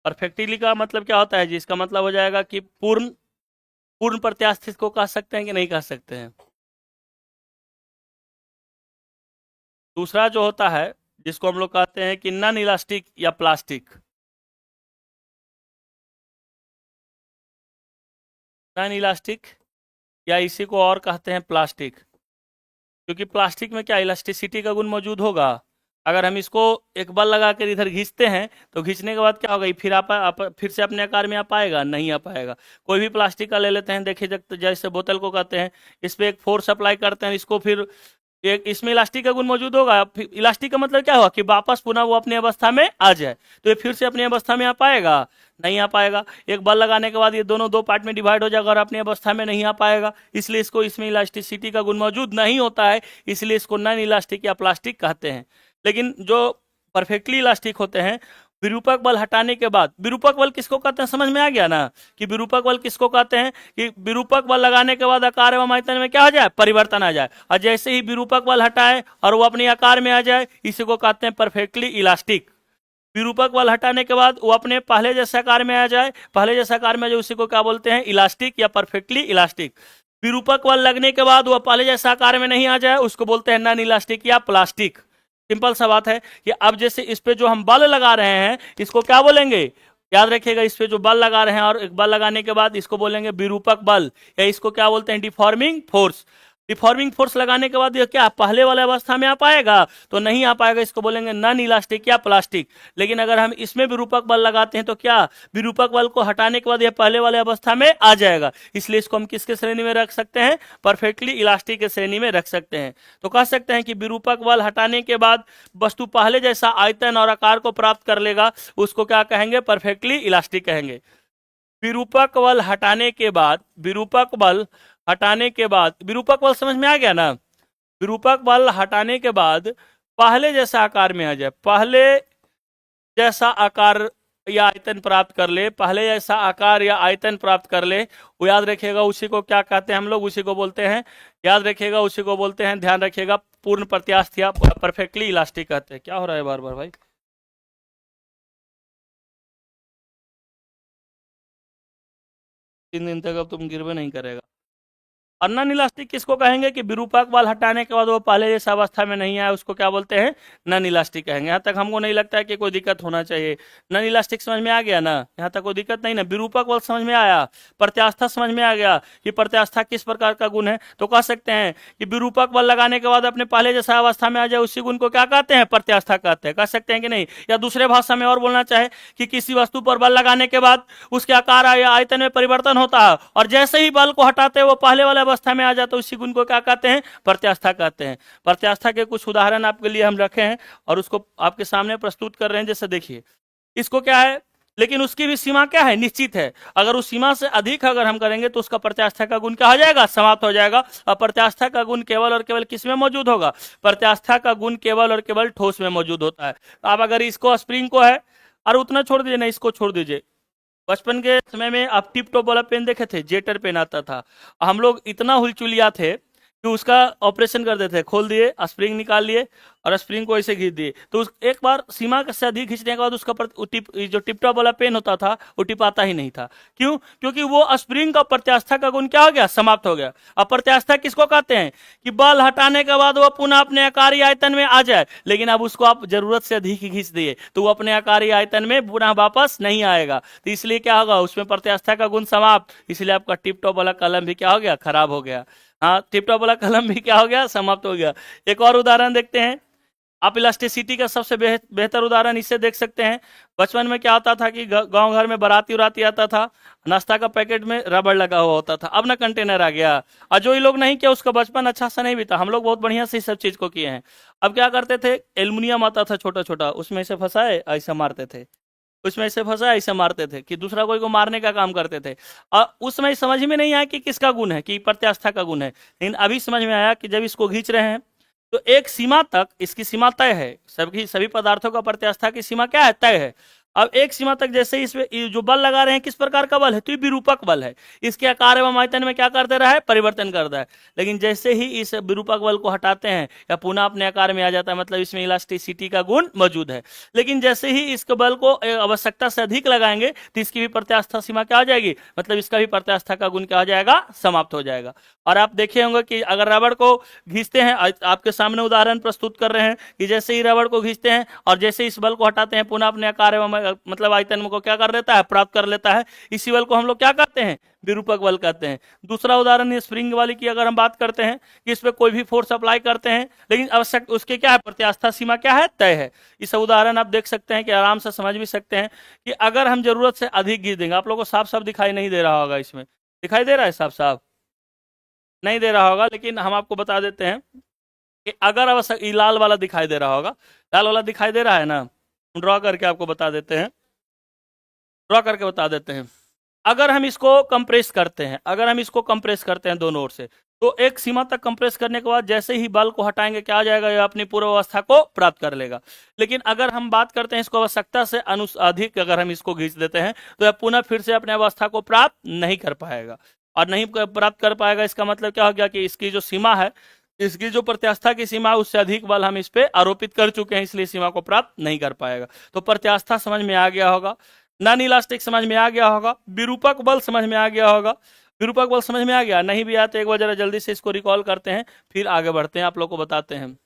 परफेक्टली का मतलब क्या होता है जी, इसका मतलब हो जाएगा कि पूर्ण, पूर्ण प्रत्यास्थित को कह सकते हैं कि नहीं कह सकते हैं। दूसरा जो होता है जिसको हम लोग कहते हैं कि नॉन इलास्टिक या प्लास्टिक, नॉन इलास्टिक, या इसी को और कहते हैं प्लास्टिक। क्योंकि प्लास्टिक में क्या इलास्टिसिटी का गुण मौजूद होगा। अगर हम इसको एक बल लगा कर इधर खींचते हैं तो खींचने के बाद क्या होगा, ये फिर से अपने आकार में आ पाएगा, नहीं आ पाएगा। कोई भी प्लास्टिक का ले लेते हैं, देखिए जैसे बोतल को कहते हैं, इस पर एक फोर्स अप्लाई करते हैं, इसको फिर एक इसमें इलास्टिक का गुण मौजूद होगा। इलास्टिक का मतलब क्या हुआ कि वापस पुनः वो अपनी अवस्था में आ जाए। तो ये फिर से अपनी अवस्था में आ पाएगा, नहीं आ पाएगा। एक बल लगाने के बाद ये दोनों दो पार्ट में डिवाइड हो जाएगा और अपनी अवस्था में नहीं आ पाएगा, इसलिए इसको, इसमें इलास्टिसिटी का गुण मौजूद नहीं होता है, इसलिए इसको नॉन इलास्टिक या प्लास्टिक कहते हैं। लेकिन जो परफेक्टली इलास्टिक होते हैं विरूपक बल हटाने के बाद, विरूपक बल किसको कहते हैं समझ में आ गया ना, कि विरूपक बल किसको कहते हैं, कि विरूपक बल लगाने के बाद आकार एवं आयतन में क्या हो जाए, परिवर्तन आ जाए, और जैसे ही विरूपक बल हटाए और वो अपने आकार में आ जाए, इसी को कहते हैं परफेक्टली इलास्टिक। विरूपक बल हटाने के बाद वो अपने पहले जैसे आकार में आ जाए, पहले जैसे आकार में जो, उसी को क्या बोलते हैं, इलास्टिक या परफेक्टली इलास्टिक। विरूपक बल लगने के बाद वो पहले जैसे आकार में नहीं आ जाए, उसको बोलते हैं नॉन इलास्टिक या प्लास्टिक। सिंपल सा बात है कि अब जैसे इस पे जो हम बल लगा रहे हैं, इसको क्या बोलेंगे, याद रखिएगा, इस पे जो बल लगा रहे हैं और एक बल लगाने के बाद इसको बोलेंगे विरूपक बल, या इसको क्या बोलते हैं, डिफॉर्मिंग फोर्स। डिफॉर्मिंग फोर्स लगाने के बाद ये क्या पहले वाले अवस्था में आ पाएगा, तो नहीं आ पाएगा, इसको बोलेंगे नॉन इलास्टिक या प्लास्टिक। लेकिन अगर हम इसमें विरूपक बल लगाते हैं तो क्या, विरूपक बल को हटाने के बाद ये पहले वाले अवस्था में आ जाएगा, इसलिए इसको हम किसके श्रेणी में रख सकते हैं, परफेक्टली इलास्टिक के श्रेणी में रख सकते हैं। तो कह सकते हैं कि विरूपक बल हटाने के बाद वस्तु पहले जैसा आयतन और आकार को प्राप्त कर लेगा, उसको क्या कहेंगे, परफेक्टली इलास्टिक कहेंगे। विरूपक बल हटाने के बाद, विरूपक बल हटाने के बाद, विरूपक बल समझ में आ गया ना, विरूपक बल हटाने के बाद पहले जैसा आकार में आ जाए, पहले जैसा आकार या आयतन प्राप्त कर ले, पहले जैसा आकार या आयतन प्राप्त कर ले, वो याद रखिएगा, उसी को क्या कहते हैं हम लोग, उसी को बोलते हैं, याद रखिएगा, उसी को बोलते हैं, ध्यान रखिएगा, पूर्ण प्रत्यास्थ या परफेक्टली इलास्टिक कहते हैं। क्या हो रहा है बार बार भाई, 3 दिन तक अब तुम गिरवे नहीं करेगा। और नॉन इलास्टिक किसको कहेंगे, कि विरूपक बल हटाने के बाद वो पहले जैसा अवस्था में नहीं आया, उसको क्या बोलते हैं, नॉन इलास्टिक कहेंगे। यहाँ तक हमको नहीं लगता है कि कोई दिक्कत होना चाहिए। नॉन इलास्टिक समझ में आ गया ना, यहाँ तक कोई दिक्कत नहीं ना। विरूपक बल समझ में आया, प्रत्यास्था समझ में आ गया कि प्रत्यास्था किस प्रकार का गुण है, तो कह सकते हैं कि विरूपक बल लगाने के बाद अपने पहले जैसा अवस्था में आ जाए, उसी गुण को क्या कहते हैं, प्रत्यास्था कहते हैं। कह सकते हैं कि नहीं, या दूसरे भाषा में और बोलना चाहे कि किसी वस्तु पर बल लगाने के बाद उसके आकार या आयतन में परिवर्तन होता है, और जैसे ही बल को हटाते हैं वो पहले वाले अवस्था में आ जाता है, उसी गुण को क्या कहते हैं, प्रत्यास्था कहते हैं। प्रत्यास्था के कुछ उदाहरण आपके लिए हम रखे हैं और उसको आपके सामने प्रस्तुत कर रहे हैं। जैसे देखिए, इसको क्या है, लेकिन उसकी भी सीमा क्या है, निश्चित है। अगर उस सीमा से अधिक अगर हम करेंगे तो उसका प्रत्यास्था का गुण क्या हो जाएगा, समाप्त हो जाएगा। और प्रत्यास्था का गुण केवल और केवल किस में मौजूद होगा, प्रत्यास्था का गुण केवल और केवल ठोस में मौजूद होता है। अब अगर इसको स्प्रिंग को है, और उतना छोड़ दीजिए ना, इसको छोड़ दीजिए। बचपन के समय में आप टिप टॉप वाला पेन देखे थे, जेटर पेन आता था, हम लोग इतना हुलचुलिया थे कि उसका ऑपरेशन कर देते थे, खोल दिए, स्प्रिंग निकाल लिए और स्प्रिंग को ऐसे खींच दिए, तो एक बार सीमा से अधिक खींचने के बाद उसका जो टिप टॉप वाला पेन होता था वो टिपाता ही नहीं था। क्यों, क्योंकि वो स्प्रिंग का प्रत्यास्था का गुण क्या हो गया, समाप्त हो गया। अब प्रत्यास्था किसको कहते हैं, कि बल हटाने के बाद वो पुनः अपने आकार आयतन में आ जाए, लेकिन अब उसको आप जरूरत से अधिक ही खींच दिए तो वो अपने आकार आयतन में पुनः वापस नहीं आएगा, तो इसलिए क्या होगा, उसमें प्रत्यास्था का गुण समाप्त, इसलिए आपका टिप टॉप वाला कलम भी क्या हो गया, खराब हो गया। हाँ, टिप टॉप वाला कलम भी क्या हो गया, समाप्त हो गया। एक और उदाहरण देखते हैं, आप इलास्टिसिटी का सबसे बेहतर उदाहरण इससे देख सकते हैं। बचपन में क्या होता था कि गांव घर में बाराती उराती आता था, नाश्ता का पैकेट में रबड़ लगा हुआ होता था, अब ना कंटेनर आ गया। और जो ये लोग नहीं किया उसका बचपन अच्छा सा नहीं बीता, हम लोग बहुत बढ़िया से इस सब चीज को किए हैं। अब क्या करते थे, एल्युमिनियम आता था छोटा छोटा, उसमें से फंसाए ऐसा मारते थे, उसमें से फंसा ऐसे मारते थे, कि दूसरा कोई को मारने का काम करते थे। और उस समय समझ में नहीं आया कि किसका गुण है, कि प्रत्यास्था का गुण है। लेकिन अभी समझ में आया कि जब इसको खींच रहे हैं तो एक सीमा तक इसकी सीमा तय है, सभी पदार्थों का प्रत्यास्था की सीमा क्या है, तय है। अब एक सीमा तक जैसे इसमें जो बल लगा रहे हैं किस प्रकार का बल है, तो ये विरूपक बल है, इसके आकार एवं आयतन में क्या कर दे रहा है, परिवर्तन कर रहा है। लेकिन जैसे ही इस विरूपक बल को हटाते हैं या पुनः अपने आकार में आ जाता है, मतलब इसमें इलास्टिसिटी का गुण मौजूद है। लेकिन जैसे ही इसके बल को आवश्यकता से अधिक लगाएंगे तो इसकी भी प्रत्यास्था सीमा क्या हो जाएगी, मतलब इसका भी प्रत्यास्था का गुण क्या हो जाएगा, समाप्त हो जाएगा। और आप देखे होंगे कि अगर रबड़ को घींचते हैं, आपके सामने उदाहरण प्रस्तुत कर रहे हैं कि जैसे ही रबड़ को घींचते हैं और जैसे इस बल को हटाते हैं, पुनः अपने आकार एवं मतलब आयतन को क्या कर लेता है, प्राप्त कर लेता है। इसी बल को हम लोग क्या कहते हैं, विरूपक बल कहते हैं। दूसरा उदाहरण ये स्प्रिंग वाली की अगर हम बात करते हैं कि इस पे कोई भी फोर्स अप्लाई करते हैं, लेकिन आवश्यक उसके क्या है, प्रत्यास्था सीमा क्या है, तय है। इस उदाहरण आप देख सकते हैं कि आराम से समझ भी सकते हैं कि अगर हम जरूरत से अधिक घींच देंगे, आप लोगों को साफ साफ दिखाई नहीं दे रहा होगा, इसमें दिखाई दे रहा है, साफ साफ नहीं दे रहा होगा, लेकिन हम आपको बता देते हैं कि अगर आवश्यक, लाल वाला दिखाई दे रहा होगा, लाल वाला दिखाई दे रहा है ना, ड्रॉ करके आपको बता देते हैं, ड्रॉ करके बता देते हैं। अगर हम इसको कंप्रेस करते हैं, अगर हम इसको कंप्रेस करते हैं दोनों ओर से, तो एक सीमा तक कंप्रेस करने के बाद जैसे ही बल को हटाएंगे क्या आ जाएगा, यह अपनी पूर्व अवस्था को प्राप्त कर लेगा। लेकिन अगर हम बात करते हैं इसको आवश्यकता से अधिक अगर हम इसको खींच देते हैं तो यह पुनः फिर से अपने अवस्था को प्राप्त नहीं कर पाएगा। और नहीं प्राप्त कर पाएगा इसका मतलब क्या हो गया कि इसकी जो सीमा है, इसकी जो प्रत्यास्था की सीमा है उससे अधिक बल हम इस पे आरोपित कर चुके हैं, इसलिए सीमा को प्राप्त नहीं कर पाएगा। तो प्रत्यास्था समझ में आ गया होगा, नॉन इलास्टिक समझ में आ गया होगा, विरूपक बल समझ में आ गया होगा। विरूपक बल समझ में आ गया, नहीं भी आया तो एक बार जरा जल्दी से इसको रिकॉल करते हैं, फिर आगे बढ़ते हैं, आप लोग को बताते हैं।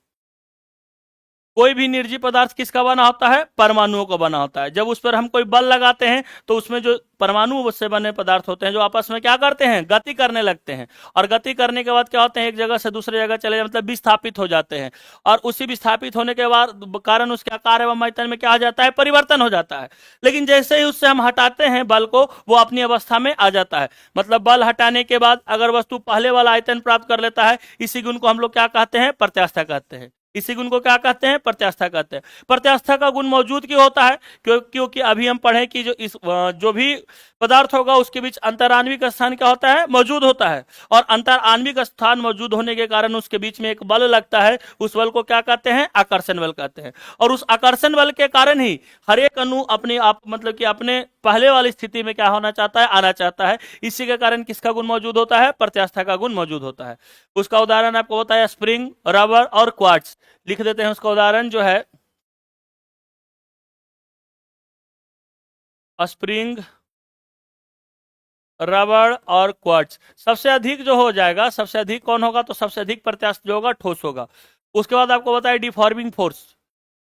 कोई भी निर्जीव पदार्थ किसका बना होता है, परमाणुओं का बना होता है। जब उस पर हम कोई बल लगाते हैं तो उसमें जो परमाणु उससे बने पदार्थ होते हैं जो आपस में क्या करते हैं, गति करने लगते हैं। और गति करने के बाद क्या होते हैं, एक जगह से दूसरे जगह चले मतलब विस्थापित हो जाते हैं। और उसी विस्थापित होने के बाद कारण उसके आकार एवं आयतन में क्या हो जाता है, परिवर्तन हो जाता है। लेकिन जैसे ही उससे हम हटाते हैं बल को, वो अपनी अवस्था में आ जाता है। मतलब बल हटाने के बाद अगर वस्तु पहले वाला आयतन प्राप्त कर लेता है, इसी गुण को हम लोग क्या कहते हैं, प्रत्यास्था कहते हैं। इसी गुण को क्या कहते हैं, प्रत्यास्था कहते हैं। प्रत्यास्था का गुण मौजूद क्यों होता है, क्योंकि अभी हम पढ़े कि जो भी पदार्थ होगा उसके बीच अंतराण्विक स्थान क्या होता है, मौजूद होता है। और अंतराण्विक स्थान मौजूद होने के कारण उसके बीच में एक बल लगता है, उस बल को क्या कहते हैं, आकर्षण बल कहते हैं। और उस आकर्षण बल के कारण ही हर एक अणु अपने आप मतलब कि अपने पहले वाली स्थिति में क्या होना चाहता है, आना चाहता है। इसी के कारण किसका गुण मौजूद होता है, प्रत्यास्था का गुण मौजूद होता है। उसका उदाहरण आपको बताया स्प्रिंग, रबर और क्वार्ट्ज। लिख देते हैं उसका उदाहरण जो है स्प्रिंग, रबड़ और क्वार्ट्ज। सबसे अधिक जो हो जाएगा, सबसे अधिक कौन होगा, तो सबसे अधिक प्रत्यास्थ जो होगा ठोस होगा। उसके बाद आपको बताया डिफॉर्मिंग फोर्स,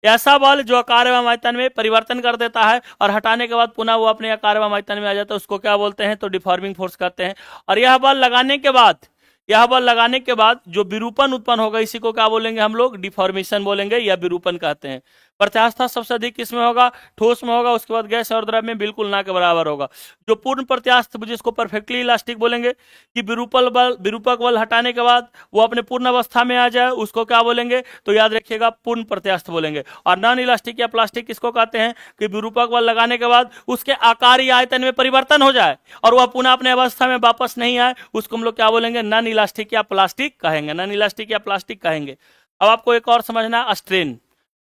ऐसा बल जो आकार एवं आयतन में परिवर्तन कर देता है और हटाने के बाद पुनः वो अपने आकार एवं आयतन में आ जाता है, उसको क्या बोलते हैं, तो डिफॉर्मिंग फोर्स कहते हैं। और यह बल लगाने के बाद, यह बल लगाने के बाद जो विरूपण उत्पन्न होगा इसी को क्या बोलेंगे हम लोग, डिफॉर्मेशन बोलेंगे या विरूपण कहते हैं। प्रत्यास्था सबसे अधिक किसमें होगा, ठोस में होगा। उसके बाद गैस और द्रव में बिल्कुल ना के बराबर होगा। जो पूर्ण प्रत्यास्थ जिसको परफेक्टली इलास्टिक बोलेंगे, कि विरूपक बल हटाने के बाद वो अपने पूर्ण अवस्था में आ जाए, उसको क्या बोलेंगे, तो याद रखिएगा पूर्ण प्रत्यास्थ बोलेंगे। और नॉन इलास्टिक या प्लास्टिक किसको कहते हैं, कि विरूपक बल लगाने के बाद उसके आकार या आयतन में परिवर्तन हो जाए और वह पुनः अपने अवस्था में वापस नहीं आए, उसको हम लोग क्या बोलेंगे, नॉन इलास्टिक या प्लास्टिक कहेंगे, नॉन इलास्टिक या प्लास्टिक कहेंगे। अब आपको एक और समझना, स्ट्रेन,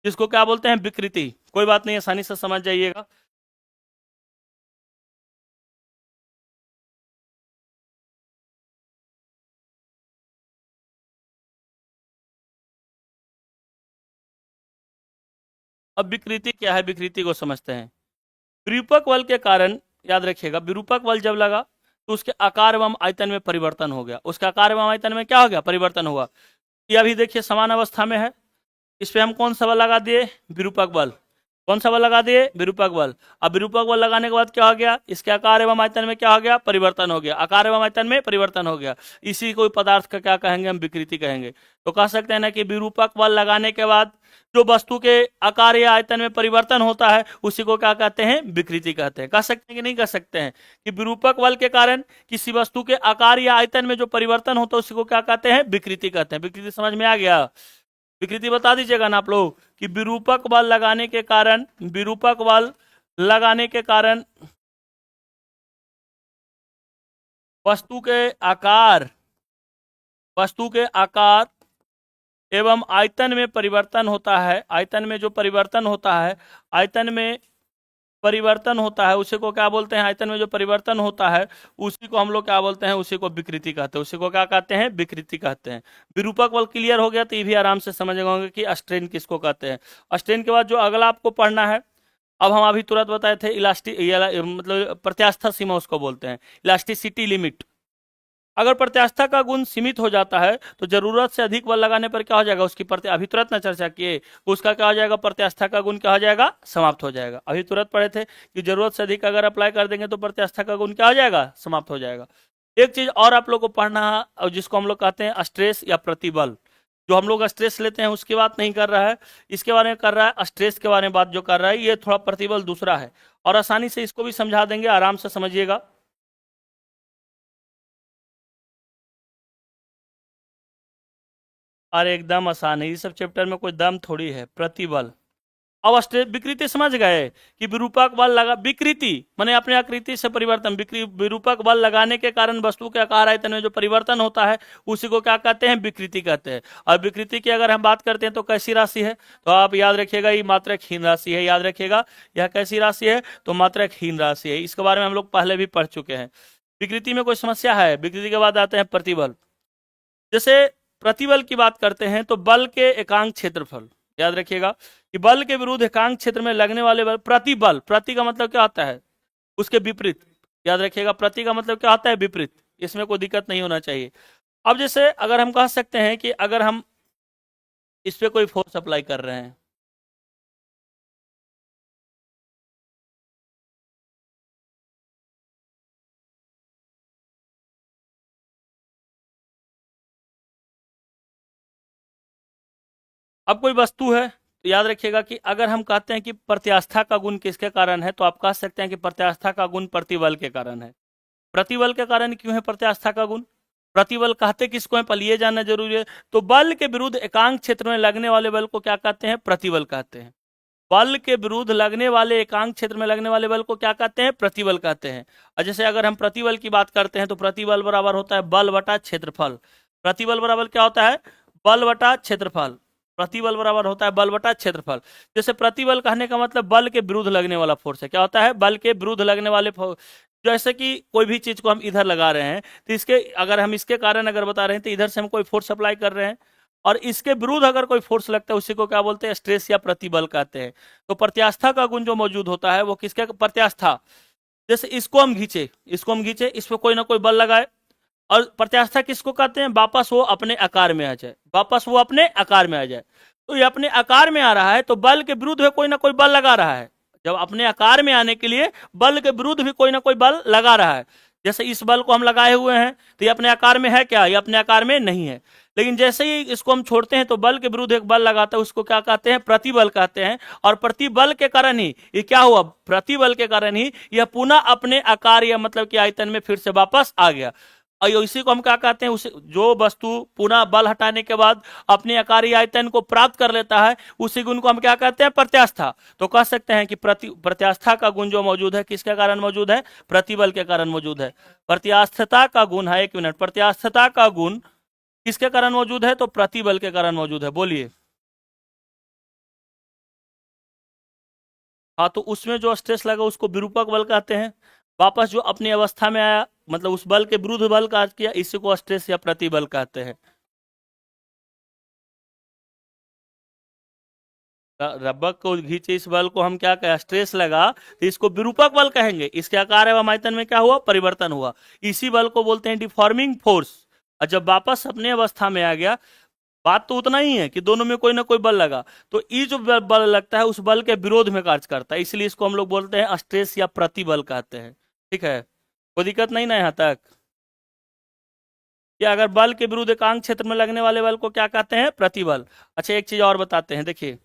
जिसको क्या बोलते हैं, विकृति। कोई बात नहीं, आसानी से समझ जाइएगा। अब विकृति क्या है, विकृति को समझते हैं। विरूपक बल के कारण याद रखिएगा, विरूपक बल जब लगा तो उसके आकार एवं आयतन में परिवर्तन हो गया। उसका आकार एवं आयतन में क्या हो गया, परिवर्तन हुआ। ये अभी देखिए समान अवस्था में है, इस पे हम कौन सा बल लगा दिए, विरूपक बल। कौन सा बल लगा दिए, विरूपक बल। अब विरूपक बल लगाने के बाद क्या हो गया, इसके आकार एवं आयतन में क्या हो गया, परिवर्तन हो गया। आकार एवं आयतन में परिवर्तन हो गया, इसी को पदार्थ का क्या कहेंगे, हम विकृति कहेंगे। तो कह सकते हैं ना कि विरूपक बल लगाने के बाद जो वस्तु के आकार या आयतन में परिवर्तन होता है उसी को क्या कहते हैं, विकृति कहते हैं। कह सकते हैं कि नहीं कह सकते हैं, कि विरूपक बल के कारण किसी वस्तु के आकार या आयतन में जो परिवर्तन होता है उसी को क्या कहते हैं, विकृति कहते हैं। विकृति समझ में आ गया, विकृति बता दीजिएगा ना आप लोग, कि विरूपक बल लगाने के कारण, विरूपक बल लगाने के कारण वस्तु के आकार, वस्तु के आकार एवं आयतन में परिवर्तन होता है। आयतन में जो परिवर्तन होता है, आयतन में परिवर्तन होता है उसी को क्या बोलते हैं, आयतन में जो परिवर्तन होता है उसी को हम लोग क्या बोलते हैं, उसी को विकृति कहते हैं। उसी को क्या कहते हैं, विकृति कहते हैं। विरूपक बल क्लियर हो गया तो ये भी आराम से समझ गए कि स्ट्रेन किसको कहते हैं। स्ट्रेन के बाद जो अगला आपको पढ़ना है, अब हम अभी तुरंत बताए थे इलास्टिक, मतलब प्रत्यास्था सीमा उसको बोलते हैं, इलास्टिसिटी लिमिट। अगर प्रत्यास्था का गुण सीमित हो जाता है तो जरूरत से अधिक बल लगाने पर क्या हो जाएगा, उसकी अभी तुरंत ना चर्चा किए, उसका क्या हो जाएगा, प्रत्यास्था का गुण क्या हो जाएगा, समाप्त हो जाएगा। अभी तुरंत पढ़े थे कि जरूरत से अधिक अगर अप्लाई कर देंगे तो प्रत्यास्था का गुण क्या हो जाएगा, समाप्त हो जाएगा। एक चीज और आप लोग को पढ़ना है, और जिसको हम लोग कहते हैं स्ट्रेस या प्रतिबल। जो हम लोग स्ट्रेस लेते हैं उसकी बात नहीं कर रहा है, इसके बारे में कर रहा है, स्ट्रेस के बारे में बात जो कर रहा है, ये थोड़ा प्रतिबल दूसरा है। और आसानी से इसको भी समझा देंगे, आराम से समझिएगा। और एकदम आसान है, ये सब चैप्टर में कोई दम थोड़ी है। प्रतिबल, अब विकृति समझ गए कि विरूपक बल लगा, विकृति माने अपने आकृति से परिवर्तन, विरूपक बल लगाने के कारण वस्तु के आकार आयतन में जो परिवर्तन होता है उसी को क्या कहते हैं, विकृति कहते हैं। और विकृति की अगर हम बात करते हैं तो कैसी राशि है, तो आप याद रखिएगा ये मात्रकहीन राशि है, याद रखिएगा यह कैसी राशि है, तो मात्रकहीन राशि है। इसके बारे में हम लोग पहले भी पढ़ चुके हैं। विकृति में कोई समस्या है? विकृति के बाद आते हैं प्रतिबल। जैसे प्रतिबल की बात करते हैं तो बल के एकांक क्षेत्रफल, याद रखिएगा कि बल के विरुद्ध एकांक क्षेत्र में लगने वाले बल, प्रतिबल, प्रति का मतलब क्या होता है, उसके विपरीत, याद रखिएगा प्रति का मतलब क्या होता है, विपरीत। इसमें कोई दिक्कत नहीं होना चाहिए। अब जैसे अगर हम कह सकते हैं कि अगर हम इस पे कोई फोर्स अप्लाई कर रहे हैं, अब कोई वस्तु है तो याद रखिएगा कि अगर हम कहते हैं कि प्रत्यास्था का गुण किसके कारण है, तो आप कह सकते हैं कि प्रत्यास्था का गुण प्रतिबल के कारण है। प्रतिबल के कारण क्यों है प्रत्यास्था का गुण? प्रतिबल कहते किसको है, पहले ये जानना जरूरी है। तो बल के विरुद्ध एकांक क्षेत्र में लगने वाले बल को क्या कहते हैं, प्रतिबल कहते हैं। बल के विरुद्ध लगने वाले एकांक क्षेत्र में लगने वाले बल को क्या कहते हैं, प्रतिबल कहते हैं। और जैसे अगर हम प्रतिबल की बात करते हैं तो प्रतिबल बराबर होता है बल बटा क्षेत्रफल। प्रतिबल बराबर क्या होता है, बल बटा क्षेत्रफल। प्रतिबल बराबर होता है बल बटा क्षेत्रफल। जैसे प्रतिबल कहने का मतलब बल के विरुद्ध लगने वाला फोर्स है, क्या होता है, बल के विरुद्ध लगने वाले जैसे कि कोई भी चीज को हम इधर लगा रहे हैं तो इसके अगर हम इसके कारण अगर बता रहे हैं तो इधर से हम कोई फोर्स अप्लाई कर रहे हैं, और इसके विरुद्ध अगर कोई फोर्स लगता है उसी को क्या बोलते हैं, स्ट्रेस या प्रतिबल कहते हैं। तो प्रत्यास्था का गुण जो मौजूद होता है वो किसके, प्रत्यास्था। जैसे इसको हम खींचे, इसको हम खींचे, इस पर कोई ना कोई बल लगाए, और प्रत्यास्था किसको कहते हैं, वापस वो अपने आकार में आ जाए, वापस वो अपने आकार में आ जाए। तो ये अपने आकार में आ रहा है तो बल के विरुद्ध में कोई ना कोई बल लगा रहा है। जब अपने आकार में आने के लिए बल के विरुद्ध भी कोई ना कोई बल लगा रहा है। जैसे इस बल को हम लगाए हुए हैं तो ये अपने आकार में है क्या, ये अपने आकार में नहीं है। लेकिन जैसे ही इसको हम छोड़ते हैं तो बल के विरुद्ध एक बल लगाता है, उसको क्या कहते हैं, प्रतिबल कहते हैं। और प्रतिबल के कारण ही ये क्या हुआ, प्रतिबल के कारण ही यह पुनः अपने आकार या मतलब कि आयतन में फिर से वापस आ गया। और इसी को हम क्या कहते हैं, उसे जो वस्तु पुनः बल हटाने के बाद अपने आकारी आयतन को प्राप्त कर लेता है उसी गुण को हम क्या कहते हैं, प्रत्यास्था। तो कह सकते हैं कि प्रत्यास्था का गुण जो मौजूद है किसके कारण मौजूद है, प्रतिबल के कारण मौजूद है। प्रत्यास्थता का गुण है, एक मिनट, प्रत्यास्थता का गुण किसके कारण मौजूद है, तो प्रतिबल के कारण मौजूद है। बोलिए। हाँ, तो उसमें जो स्ट्रेस लगा उसको विरूपक बल कहते हैं। वापस जो अपनी अवस्था में आया मतलब उस बल के विरुद्ध बल कार्य किया, इसी को स्ट्रेस या प्रतिबल कहते हैं। रबर को खींचे, इस बल को हम क्या कहें, स्ट्रेस लगा तो इसको विरूपक बल कहेंगे। इसके आकार एवं आयतन में क्या हुआ, परिवर्तन हुआ, इसी बल को बोलते हैं डिफॉर्मिंग फोर्स। और जब वापस अपने अवस्था में आ गया, बात तो उतना ही है कि दोनों में कोई ना कोई बल लगा, तो ये जो बल लगता है उस बल के विरोध में कार्य करता है, इसलिए इसको हम लोग बोलते हैं स्ट्रेस या प्रतिबल कहते हैं। ठीक है, कोई दिक्कत नहीं ना यहाँ तक। या अगर बल के विरुद्ध एकांक क्षेत्र में लगने वाले बल को क्या कहते हैं, प्रतिबल। अच्छा, एक चीज और बताते हैं, देखिए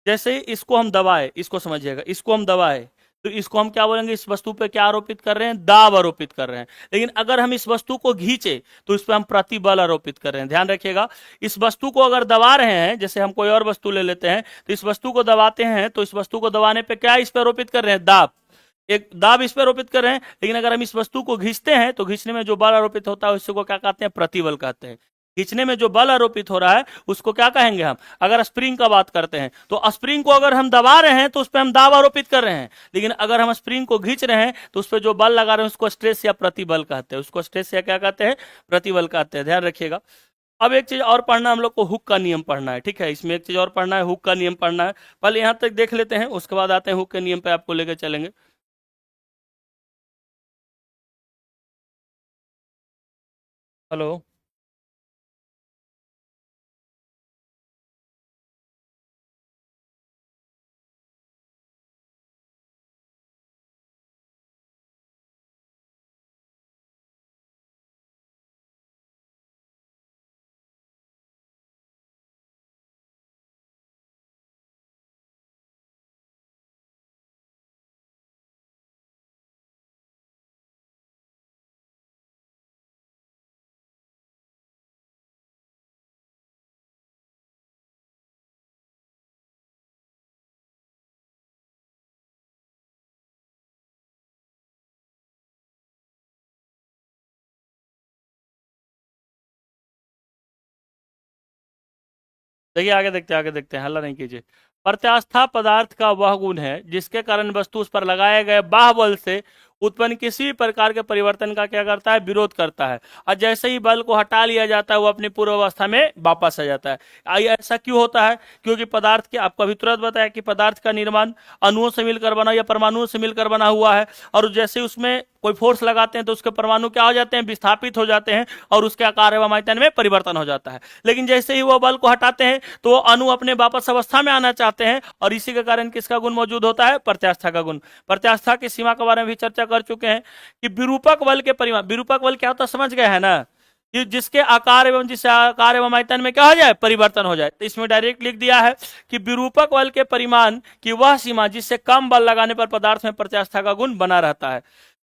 जैसे इसको हम दबाए, इसको समझिएगा, इसको हम दबाए तो इसको हम क्या बोलेंगे, इस वस्तु पे क्या आरोपित कर रहे हैं, दाब आरोपित कर रहे हैं। लेकिन अगर हम इस वस्तु को खींचे तो इस पे हम प्रतिबल आरोपित कर रहे हैं। ध्यान रखिएगा, इस वस्तु को अगर दबा रहे हैं, जैसे हम कोई और वस्तु ले लेते हैं तो इस वस्तु को दबाते हैं तो इस वस्तु को दबाने पे क्या इस पे आरोपित कर रहे हैं, दाब, एक दाब इस पर आरोपित कर रहे हैं। लेकिन अगर हम इस वस्तु को खींचते हैं तो खींचने में जो बल आरोपित होता है उसको क्या कहते हैं, प्रतिबल कहते हैं। खींचने में जो बल आरोपित हो रहा है उसको क्या कहेंगे हम, अगर स्प्रिंग का बात करते हैं तो स्प्रिंग को अगर हम दबा रहे हैं तो उस पर हम दाब आरोपित कर रहे हैं। लेकिन अगर हम स्प्रिंग को खींच रहे हैं तो उस पर जो बल लगा रहे हैं उसको स्ट्रेस या प्रतिबल कहते हैं, उसको स्ट्रेस या क्या कहते हैं, प्रतिबल कहते हैं। ध्यान रखिएगा। अब एक चीज और पढ़ना, हम लोग को हुक का नियम पढ़ना है। ठीक है, इसमें एक चीज और पढ़ना है, हुक का नियम पढ़ना है। पहले यहां तक देख लेते हैं, उसके बाद आते हैं हुक के नियम पे, आपको लेकर चलेंगे। हेलो। देखिए आगे देखते हैं, हल्ला नहीं कीजिए। प्रत्यास्था पदार्थ का वह गुण है जिसके कारण वस्तु उस पर लगाए गए बाह्य बल से उत्पन्न किसी भी प्रकार के परिवर्तन का क्या करता है, विरोध करता है। और जैसे ही बल को हटा लिया जाता है वो अपनी पूर्व अवस्था में वापस आ जाता है। ऐसा क्यों होता है? क्योंकि पदार्थ के, आपको अभी तुरंत बताया कि पदार्थ का निर्माण अणुओं से मिलकर बना या परमाणुओं से मिलकर बना हुआ है, और जैसे उसमें कोई फोर्स लगाते हैं तो उसके परमाणु क्या हो जाते हैं, विस्थापित हो जाते हैं, और उसके आकार एवं आयतन में परिवर्तन हो जाता है। लेकिन जैसे ही वो बल को हटाते हैं तो वो अणु अपने वापस अवस्था में आना चाहते हैं, और इसी के कारण किसका गुण मौजूद होता है, प्रत्यास्था का गुण। प्रत्यास्था की सीमा के बारे में भी चर्चा कर चुके हैं कि विरूपक बल के परिमाण, विरूपक बल क्या होता है समझ गए है ना, कि जिसके आकार एवं जिससे आकार एवं आयतन में क्या हो जाए, परिवर्तन हो जाए। तो इसमें डायरेक्ट लिख दिया है कि विरूपक बल के परिमाण की वह सीमा जिससे कम बल लगाने पर पदार्थ में प्रत्यास्था का गुण बना रहता है।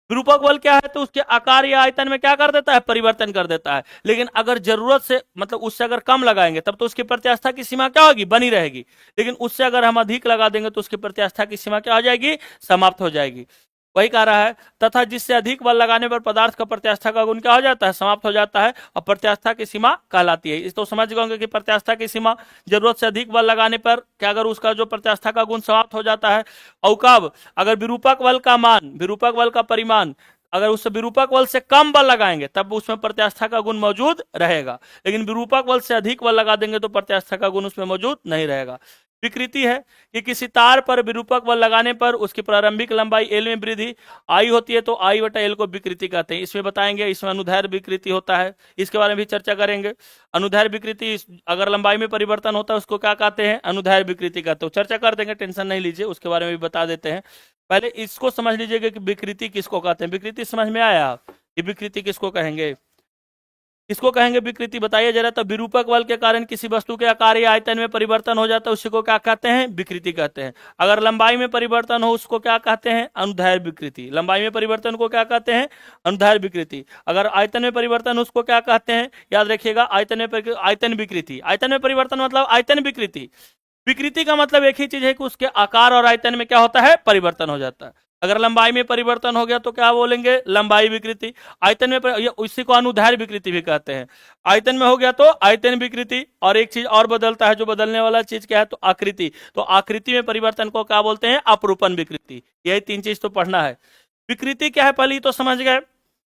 विरूपक बल क्या है, तो उसके आकार या आयतन में क्या कर देता है, परिवर्तन कर देता है। लेकिन अगर जरूरत से, मतलब उससे अगर कम लगाएंगे तब तो उसकी प्रत्यास्था की सीमा क्या होगी, बनी रहेगी। लेकिन उससे अगर हम अधिक लगा देंगे तो उसकी प्रत्यास्था की सीमा क्या हो जाएगी, समाप्त हो जाएगी। वही कह रहा है, तथा जिससे अधिक बल लगाने पर पदार्थ का प्रत्यास्था का गुण क्या हो जाता है, समाप्त हो जाता है, और प्रत्यास्था की सीमा कहलाती है। इस तो समझ गए कि प्रत्यास्था की सीमा जरूरत से अधिक बल लगाने पर क्या, अगर उसका जो प्रत्यास्था का गुण समाप्त हो जाता है। और कब, अगर विरूपक बल का मान, विरूपक बल का परिमाण अगर उस विरूपक बल से कम बल लगाएंगे तब उसमें प्रत्यास्था का गुण मौजूद रहेगा। लेकिन विरूपक बल से अधिक बल लगा देंगे तो प्रत्यास्था का गुण उसमें मौजूद नहीं रहेगा। विकृति है कि किसी तार पर विरूपक बल लगाने पर उसकी प्रारंभिक लंबाई एल में वृद्धि आई होती है, तो आई बटा एल को विकृति कहते हैं। इसमें बताएंगे, इसमें अनुदैर्ध्य विकृति होता है, इसके बारे में भी चर्चा करेंगे। अनुदैर्ध्य विकृति, अगर लंबाई में परिवर्तन होता है उसको क्या कहते हैं, अनुदैर्ध्य विकृति कहते हैं। चर्चा कर देंगे, टेंशन नहीं लीजिए, उसके बारे में भी बता देते हैं। पहले इसको समझ लीजिएगा कि विकृति किसको कहते हैं। विकृति समझ में आया कि विकृति किसको कहेंगे, किसको कहेंगे विकृति, बताइए जरा। तो विरूपक बल के कारण किसी वस्तु के आकार या आयतन में परिवर्तन हो जाता है, उसी को क्या कहते हैं, विकृति कहते हैं। अगर लंबाई में परिवर्तन हो उसको क्या कहते हैं, अनुदैर्ध्य विकृति। लंबाई में परिवर्तन को क्या कहते हैं, अनुदैर्ध्य विकृति। अगर आयतन में परिवर्तन उसको क्या कहते हैं, याद रखिएगा, आयतन विकृति। आयतन में परिवर्तन मतलब आयतन विकृति। विकृति का मतलब एक ही चीज है कि उसके आकार और आयतन में क्या होता है, परिवर्तन हो जाता है। अगर लंबाई में परिवर्तन हो गया तो क्या बोलेंगे, लंबाई विकृति। आयतन में उसी को अनुदैर्ध्य विकृति भी कहते हैं। आयतन में हो गया तो आयतन विकृति, और एक चीज और बदलता है, जो बदलने वाला चीज क्या है, तो आकृति। तो आकृति में परिवर्तन को क्या बोलते हैं, अपरूपण विकृति। यही तीन चीज तो पढ़ना है। विकृति क्या है पहले तो समझ गए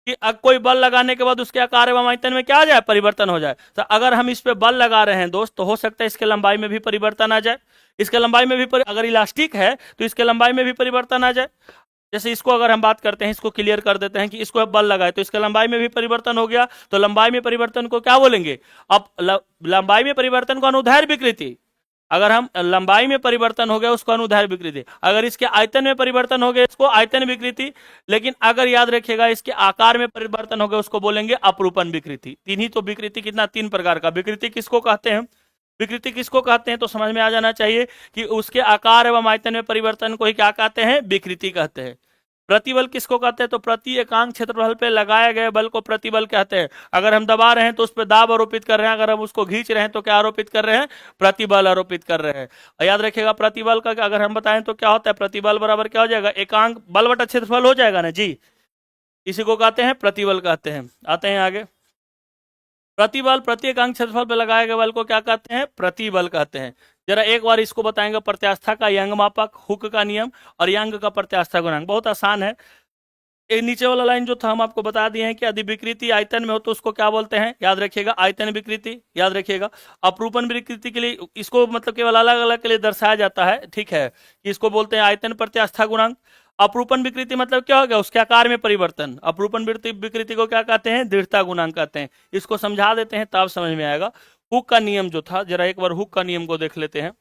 कि कोई बल लगाने के बाद उसके आकार एवं आयतन में क्या आ जाए, परिवर्तन हो जाए। तो अगर हम इस पे बल लगा रहे हैं दोस्त, तो हो सकता है इसके लंबाई में भी परिवर्तन आ जाए। इसके लंबाई में भी अगर इलास्टिक है तो इसके लंबाई में भी परिवर्तन आ जाए। जैसे इसको अगर हम बात करते हैं, इसको क्लियर कर देते हैं कि इसको अब बल लगाए तो इसके लंबाई में भी परिवर्तन हो गया, तो लंबाई में परिवर्तन को क्या बोलेंगे, अब लंबाई में परिवर्तन को अनुदैर्ध्य विकृति। अगर हम लंबाई में परिवर्तन हो गया उसको अनुदैर्ध्य विकृति, अगर इसके आयतन में परिवर्तन हो गया इसको आयतन विकृति। लेकिन अगर याद रखिएगा इसके आकार में परिवर्तन हो गया उसको बोलेंगे अपरूपण विकृति। तीन ही तो विकृति, कितना, तीन प्रकार का विकृति किसको कहते हैं, विकृति किसको कहते हैं, तो समझ में आ जाना चाहिए कि उसके आकार एवं आयतन में परिवर्तन को ही क्या कहते हैं, विकृति कहते हैं। प्रतिबल किसको कहते हैं, तो प्रति एकांक क्षेत्रफल पे लगाए गए बल को प्रतिबल कहते हैं। अगर हम दबा रहे हैं तो उस पर दाब आरोपित कर रहे हैं, अगर हम उसको खींच रहे हैं तो क्या आरोपित कर रहे हैं, प्रतिबल आरोपित कर रहे हैं। और याद रखिएगा प्रतिबल का अगर हम बताएं तो क्या होता है, प्रतिबल बराबर क्या हो जाएगा, एकांक बल बटा क्षेत्रफल हो जाएगा ना जी, इसी को कहते हैं प्रतिबल कहते हैं। आते हैं आगे, प्रतिबल प्रति एकांक क्षेत्रफल पर लगाए गए बल को क्या कहते हैं, प्रतिबल कहते हैं। जरा एक बार इसको बताएंगे, प्रत्यास्था का यंग मापक, हुक का नियम और यंग का प्रत्यास्था गुणांक। बहुत आसान है। एक नीचे वाला लाइन जो था हम आपको बता दिए हैं कि यदि विकृति आयतन में हो तो उसको क्या बोलते हैं, याद रखिएगा, आयतन विकृति। याद रखिएगा अपरूपण विकृति के लिए इसको मतलब केवल अलग अलग के लिए दर्शाया जाता है, ठीक है, कि इसको बोलते हैं आयतन प्रत्यास्था गुणांक। अपरूपण विकृति मतलब क्या हो गया, उसके आकार में परिवर्तन। अपरूपण विकृति को क्या कहते हैं, दृढ़ता गुणांक कहते हैं। इसको समझा देते हैं तब समझ में आएगा। हुक का नियम जो था, जरा एक बार हुक का नियम को देख लेते हैं।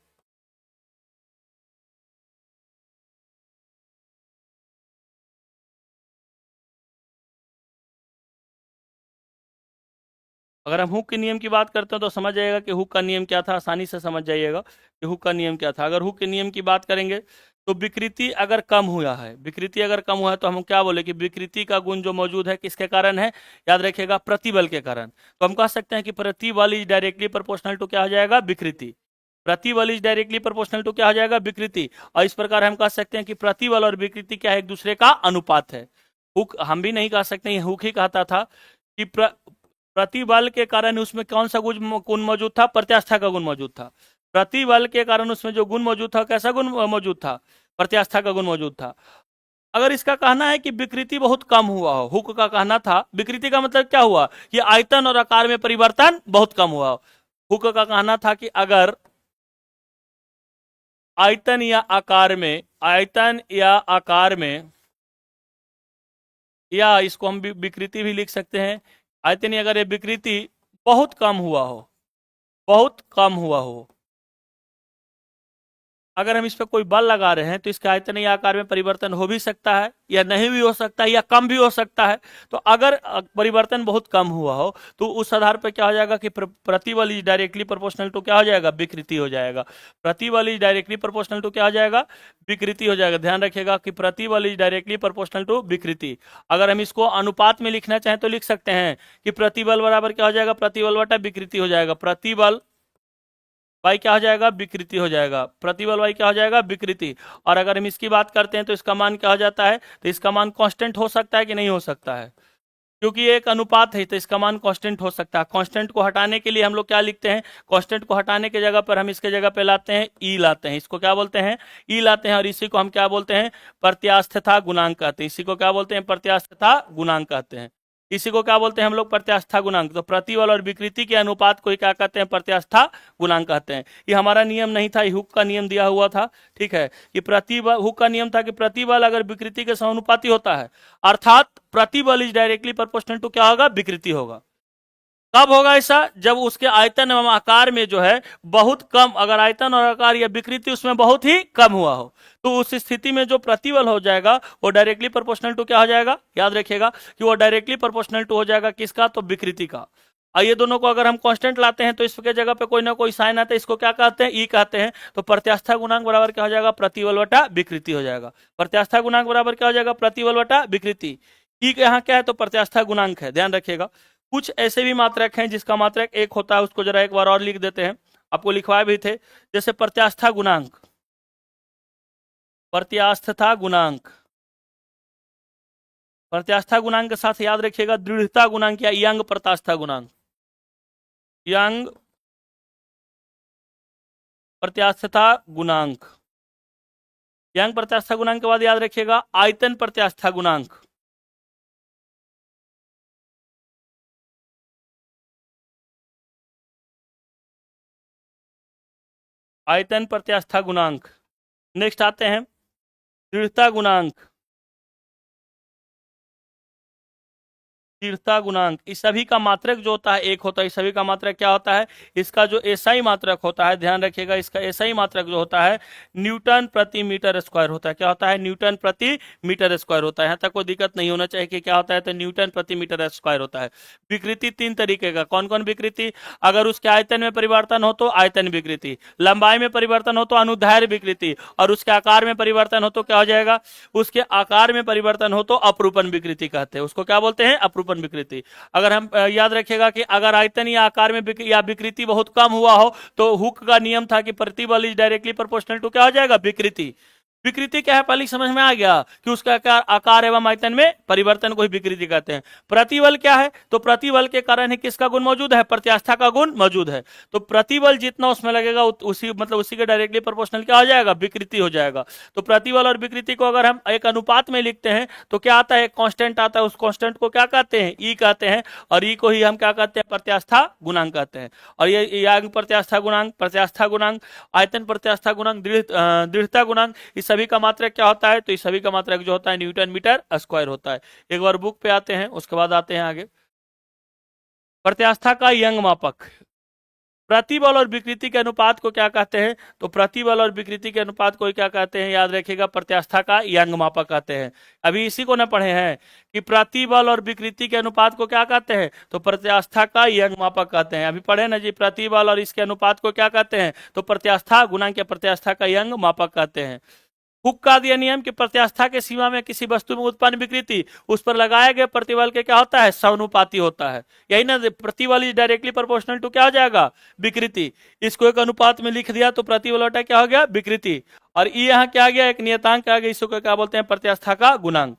अगर हम हुक के नियम की बात करते हैं तो समझ जाइएगा कि हुक का नियम क्या था, आसानी से समझ जाइएगा कि हुक का नियम क्या था। अगर हुक के नियम की बात करेंगे तो विकृति अगर कम हुआ है, विकृति अगर कम हुआ है तो हम क्या बोले कि विकृति का गुण जो मौजूद है किसके कारण है, याद रखिएगा, प्रतिबल के कारण। तो हम कह सकते हैं कि प्रतिबल इज डायरेक्टली प्रोपोर्शनल टू क्या हो जाएगा, विकृति। प्रतिबल इज डायरेक्टली प्रोपोर्शनल टू क्या हो जाएगा, विकृति। और इस प्रकार हम कह सकते हैं कि प्रतिबल और विकृति क्या है, एक दूसरे का अनुपात है। हुक हम भी नहीं कह सकते, हुक ही कहता था कि प्रतिबल के कारण उसमें कौन सा गुण मौजूद था? प्रत्यास्था का गुण मौजूद था। प्रतिबल के कारण उसमें जो गुण मौजूद था, कैसा गुण मौजूद था? प्रत्यास्था का गुण मौजूद था। अगर इसका कहना है कि विकृति बहुत कम हुआ हो, हुक का कहना था, विकृति का मतलब क्या हुआ? कि आयतन और आकार में परिवर्तन बहुत कम हुआ हो। हुक का कहना था कि अगर आयतन या आकार में, आयतन या आकार में, या इसको हम विकृति भी लिख सकते हैं, आयतन अगर ये विकृति बहुत कम हुआ हो, बहुत कम हुआ हो, अगर हम इस पर कोई बल लगा रहे हैं तो इसके आयतन या आकार में परिवर्तन हो भी सकता है या नहीं भी हो सकता है या कम भी हो सकता है। तो अगर परिवर्तन बहुत कम हुआ हो तो उस आधार पर क्या हो जाएगा कि प्रतिबल इज डायरेक्टली प्रोपोर्शनल टू क्या हो जाएगा? विकृति हो जाएगा। प्रतिबल इज डायरेक्टली प्रोपोर्शनल टू क्या हो जाएगा? विकृति हो जाएगा। ध्यान रखिएगा कि प्रतिबल इज डायरेक्टली प्रोपोर्शनल टू विकृति। अगर हम इसको अनुपात में लिखना चाहें तो लिख सकते हैं कि प्रतिबल बराबर क्या हो जाएगा? प्रतिबल बटा विकृति हो जाएगा। प्रतिबल वाई क्या हो जाएगा? विकृति हो जाएगा। प्रतिबल वाई क्या हो जाएगा? विकृति। और अगर हम इसकी बात करते हैं तो इसका मान क्या हो जाता है? तो इसका मान कांस्टेंट हो सकता है कि नहीं हो सकता है? क्योंकि ये एक अनुपात है तो इसका मान कांस्टेंट हो सकता है। कांस्टेंट को हटाने के लिए हम लोग क्या लिखते हैं? कांस्टेंट को हटाने की जगह पर हम इसके जगह पे लाते हैं ई, लाते हैं। इसको क्या बोलते हैं? ई लाते हैं। और इसी को हम क्या बोलते हैं? प्रत्यास्थता गुणांक कहते हैं। इसी को क्या बोलते हैं? प्रत्यास्थता गुणांक कहते हैं। इसी को क्या बोलते हैं हम लोग? प्रत्यास्था गुणांक। तो प्रतिबल और विकृति के अनुपात को ही क्या कहते हैं? प्रत्यास्था गुणांक कहते हैं। ये हमारा नियम नहीं था, ये हुक का नियम दिया हुआ था। ठीक है, कि प्रतिबल, हुक का नियम था कि प्रतिबल अगर विकृति के समानुपाती होता है, अर्थात प्रतिबल इज डायरेक्टली प्रोपोर्शनल टू क्या होगा? विकृति होगा। कब होगा ऐसा? जब उसके आयतन एवं आकार में जो है बहुत कम, अगर आयतन और आकार या विकृति उसमें बहुत ही कम हुआ हो, तो उस स्थिति में जो प्रतिबल हो जाएगा वो डायरेक्टली प्रोपोर्शनल टू क्या हो जाएगा? याद रखिएगा कि वो डायरेक्टली प्रोपोर्शनल टू हो जाएगा किसका? तो विकृति का। और ये दोनों को अगर हम कांस्टेंट लाते हैं तो इसके जगह पे कोई ना कोई साइन आता है, इसको क्या कहते हैं? ई कहते हैं। तो प्रत्यास्था गुणांक बराबर क्या हो जाएगा? प्रतिबल बटा विकृति हो जाएगा। प्रत्यास्था गुणांक बराबर क्या हो जाएगा? प्रतिबल बटा विकृति। ई के यहाँ क्या है? तो प्रत्यास्था गुणांक है। ध्यान रखिएगा। कुछ ऐसे भी मात्रक हैं जिसका मात्रक एक होता है, उसको जरा एक बार और लिख देते हैं, आपको लिखवाए भी थे। जैसे प्रत्यास्था गुणांक, प्रत्यास्थता गुणांक, प्रत्यास्था गुणांक के साथ याद रखिएगा दृढ़ता गुणांक या यंग प्रत्यास्था गुणांक, यंग प्रत्यास्थता गुणांक। यंग प्रत्यास्था गुणांक के बाद याद रखिएगा आयतन प्रत्यास्था गुणांक। आयतन प्रत्यास्था गुणांक। नेक्स्ट आते हैं दृढ़ता गुणांक, दृढ़ता गुणांक। इस सभी का मात्रक जो होता है एक होता है। इस सभी का मात्रक क्या होता है? इसका जो एसआई मात्रक होता है, ध्यान रखिएगा, इसका एसआई मात्रक जो होता है न्यूटन प्रति मीटर स्क्वायर होता है। क्या होता है? न्यूटन प्रति मीटर स्क्वायर होता है। यहाँ तक कोई दिक्कत नहीं होना चाहिए कि क्या होता है, तो न्यूटन प्रति मीटर स्क्वायर होता है। विकृति तीन तरीके का। कौन कौन विकृति? अगर उसके आयतन में परिवर्तन हो तो आयतन विकृति, लंबाई में परिवर्तन हो तो अनुदैर्ध्य विकृति, और उसके आकार में परिवर्तन हो तो क्या हो जाएगा? उसके आकार में परिवर्तन हो तो अपरूपण विकृति कहते हैं। उसको क्या बोलते हैं? अपरूपण विकृति। अगर हम याद रखिएगा कि अगर आयतन या आकार में या विकृति बहुत कम हुआ हो तो हुक का नियम था कि प्रतिबल इज डायरेक्टली प्रोपोर्शनल टू क्या हो जाएगा? विकृति। विकृति क्या है पहले समझ में आ गया कि उसका आकार एवं आयतन में परिवर्तन को ही विकृति कहते हैं। प्रतिबल क्या है? तो प्रतिबल के कारण ही किसका गुण मौजूद है? प्रत्यास्था का गुण मौजूद है। तो प्रतिबल जितना उसमें लगेगा उसी मतलब उसी के डायरेक्टली प्रोपोर्शनल क्या हो जाएगा? विकृति हो जाएगा। तो प्रतिबल और विकृति को अगर हम एक अनुपात में लिखते हैं तो क्या आता है? कांस्टेंट आता है। उस कांस्टेंट को क्या कहते हैं? ई कहते हैं। और ई को ही हम क्या कहते हैं? प्रत्यास्था गुणांक कहते हैं। और ये यांग प्रत्यास्था गुणांक, प्रत्यास्था गुणांक, आयतन प्रत्यास्था गुणांक, दृढ़ता गुणांक, इस सभी का मात्रक क्या होता है? तो इस सभी का मात्रक जो होता है न्यूटन मीटर स्क्वायर होता है। एक बार बुक पे आते हैं, उसके बाद आते हैं आगे। प्रत्यास्था का यंग मापक। प्रतिबल और विकृति के अनुपात को क्या कहते हैं? तो प्रतिबल और विकृति के अनुपात को क्या कहते हैं? याद रखिएगा प्रत्यास्था का यंग मापक कहते हैं। अभी इसी को ना पढ़े हैं कि प्रतिबल और विकृति के अनुपात को क्या कहते हैं? तो प्रत्यास्था का यंग मापक कहते हैं। अभी पढ़े ना जी, प्रतिबल और इसके अनुपात को क्या कहते हैं? तो प्रत्यास्था गुणांक या प्रत्यास्था का यंग मापक कहते हैं। हुक का दिया नियम कि प्रत्यास्था के सीमा में किसी वस्तु में उत्पन्न विकृति उस पर लगाए गए प्रतिबल के क्या होता है? समानुपाती होता है। यही ना, प्रतिबल इज डायरेक्टली प्रोपोर्शनल टू क्या हो जाएगा? विकृति। इसको एक अनुपात में लिख दिया तो प्रतिबल बटा क्या हो गया? विकृति। और ये यहाँ क्या आ गया? एक नियतांक आ गया, इसको क्या बोलते हैं? प्रत्यास्था का गुणांक।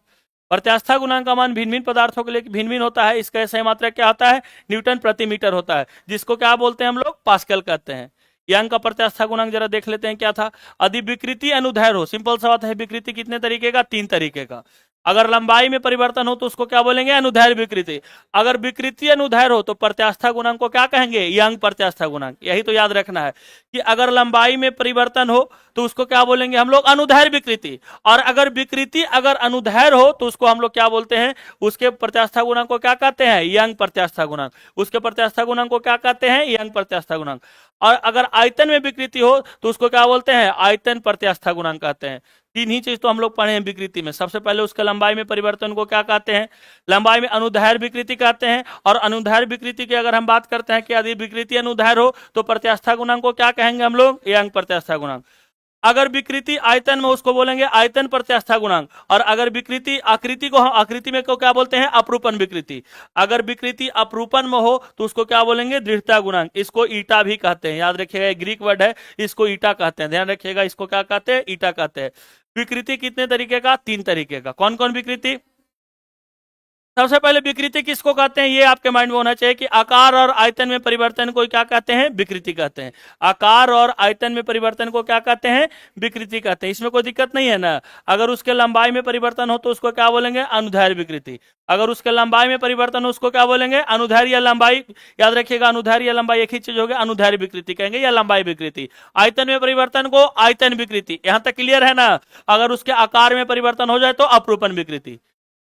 प्रत्यास्था गुणांक का मान भिन्न भिन्न पदार्थों के लिए भिन्न भिन्न होता है। इसका सही मात्रा क्या होता है? न्यूटन प्रति मीटर होता है, जिसको क्या बोलते हैं हम लोग? पास्कल कहते हैं। यंग का प्रत्यास्था गुणांक जरा देख लेते हैं क्या था। यदि विकृति अनुदैर्ध्य हो, सिंपल सा बात है, विकृति कितने तरीके का? 3 तरीके का। अगर लंबाई में परिवर्तन हो तो उसको क्या बोलेंगे? अनुदैर्ध्य विकृति। अगर विकृति अनुदैर्ध्य हो तो प्रत्यास्था गुणांक को क्या कहेंगे? यंग प्रत्यास्था गुणांक। यही तो याद रखना है कि अगर लंबाई में परिवर्तन हो तो उसको क्या बोलेंगे हम लोग? अनुदैर्ध्य विकृति। और अगर विकृति अगर अनुदैर्ध्य हो तो उसको हम लोग क्या बोलते हैं? उसके प्रत्यास्था गुणांक को क्या कहते हैं? यंग प्रत्यास्था गुणांक। उसके प्रत्यास्था गुणांक को क्या कहते हैं? यंग प्रत्यास्था गुणांक। और अगर आयतन में विकृति हो तो उसको क्या बोलते हैं? आयतन प्रत्यास्था गुणांक कहते हैं। 3 ही चीज तो हम लोग पढ़े हैं विकृति में। सबसे पहले उसके लंबाई में परिवर्तन को क्या कहते हैं? लंबाई में अनुदैर्ध्य विकृति कहते हैं। और अनुदैर्ध्य विकृति की अगर हम बात करते हैं कि यदि विकृति अनुदैर्ध्य हो तो प्रत्यास्था गुणांक को क्या कहेंगे हम लोग? यंग प्रत्यास्था गुणांक। अगर विकृति आयतन में उसको बोलेंगे आयतन प्रत्यास्था गुणांक। और अगर विकृति आकृति को, आकृति में को क्या बोलते हैं? अपरूपण विकृति। अगर विकृति अपरूपण में हो तो उसको क्या बोलेंगे? दृढ़ता गुणांक। इसको ईटा भी कहते हैं, याद रखिएगा, एक ग्रीक वर्ड है, इसको ईटा कहते हैं, ध्यान रखिएगा, इसको क्या कहते हैं? ईटा कहते हैं। विकृति कितने तरीके का? 3 तरीके का। कौन कौन विकृति? सबसे पहले विकृति किसको कहते हैं? ये आपके माइंड में होना चाहिए कि आकार और आयतन में परिवर्तन को क्या कहते हैं? विकृति कहते हैं। आकार और आयतन में परिवर्तन को क्या कहते हैं? विकृति कहते हैं। इसमें कोई दिक्कत नहीं है ना। अगर उसके लंबाई में परिवर्तन हो तो उसको क्या बोलेंगे? अनुदैर्ध्य विकृति। अगर उसके लंबाई में परिवर्तन हो उसको क्या बोलेंगे? अनुदैर्ध्य या लंबाई। याद रखिएगा, अनुदैर्ध्य या लंबाई एक ही चीज होगी, अनुदैर्ध्य विकृति कहेंगे या लंबाई विकृति। आयतन में परिवर्तन को आयतन विकृति। यहां तक क्लियर है ना? अगर उसके आकार में परिवर्तन हो जाए तो अपरूपण विकृति।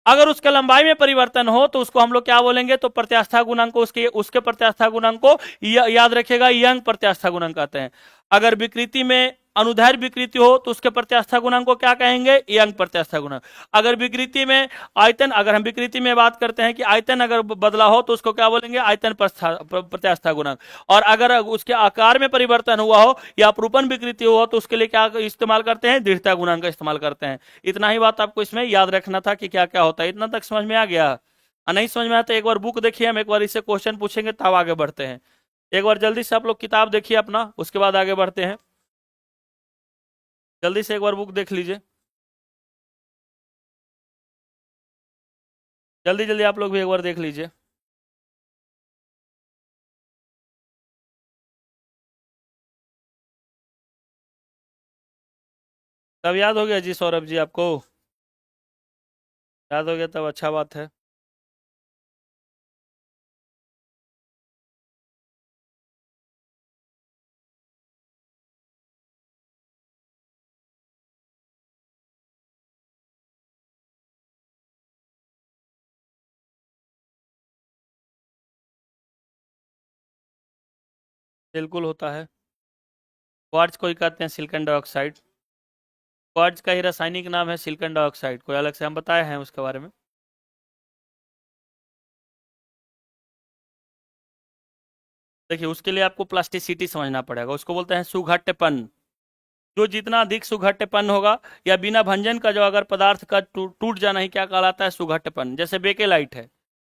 अगर उसके लंबाई में परिवर्तन हो तो उसको हम लोग क्या बोलेंगे? तो प्रत्यास्था गुणांक को, उसके प्रत्यास्था गुणांक को याद रखिएगा, यंग प्रत्यास्था गुणांक कहते हैं। अगर विकृति में अनुदैर्ध्य विकृति हो तो उसके प्रत्यास्था गुणांक को क्या कहेंगे? यंग प्रत्यास्था गुणांक। अगर विकृति में आयतन, अगर हम विकृति में बात करते हैं कि आयतन अगर बदला हो तो उसको क्या बोलेंगे? आयतन प्रत्यास्था गुणांक। और अगर उसके आकार में परिवर्तन हुआ हो या अपरूपण विकृति हो तो उसके लिए क्या इस्तेमाल करते हैं? दृढ़ता गुणांक का इस्तेमाल करते हैं। इतना ही बात आपको इसमें याद रखना था कि क्या क्या होता है। इतना तक समझ में आ गया? नहीं समझ में आया तो एक बार बुक देखिए, हम एक बार इससे क्वेश्चन पूछेंगे तब आगे बढ़ते हैं। एक बार जल्दी से आप लोग किताब देखिए अपना, उसके बाद आगे बढ़ते हैं। जल्दी से एक बार बुक देख लीजिए, जल्दी जल्दी आप लोग भी एक बार देख लीजिए। तब याद हो गया जी सौरभ जी? आपको याद हो गया तब अच्छा बात है। बिल्कुल होता है। क्वार्ट्ज को ही कहते हैं सिलिकॉन डाइऑक्साइड। क्वार्ट्ज का ही रासायनिक नाम है सिलिकॉन डाइऑक्साइड। कोई अलग से हम बताए हैं उसके बारे में? देखिए, उसके लिए आपको प्लास्टिसिटी समझना पड़ेगा। उसको बोलते हैं सुघट्यपन। जो जितना अधिक सुघट्यपन होगा या बिना भंजन का जो अगर पदार्थ का टूट जाना ही क्या कहलाता है? सुघट्यपन। जैसे बेकेलाइट है,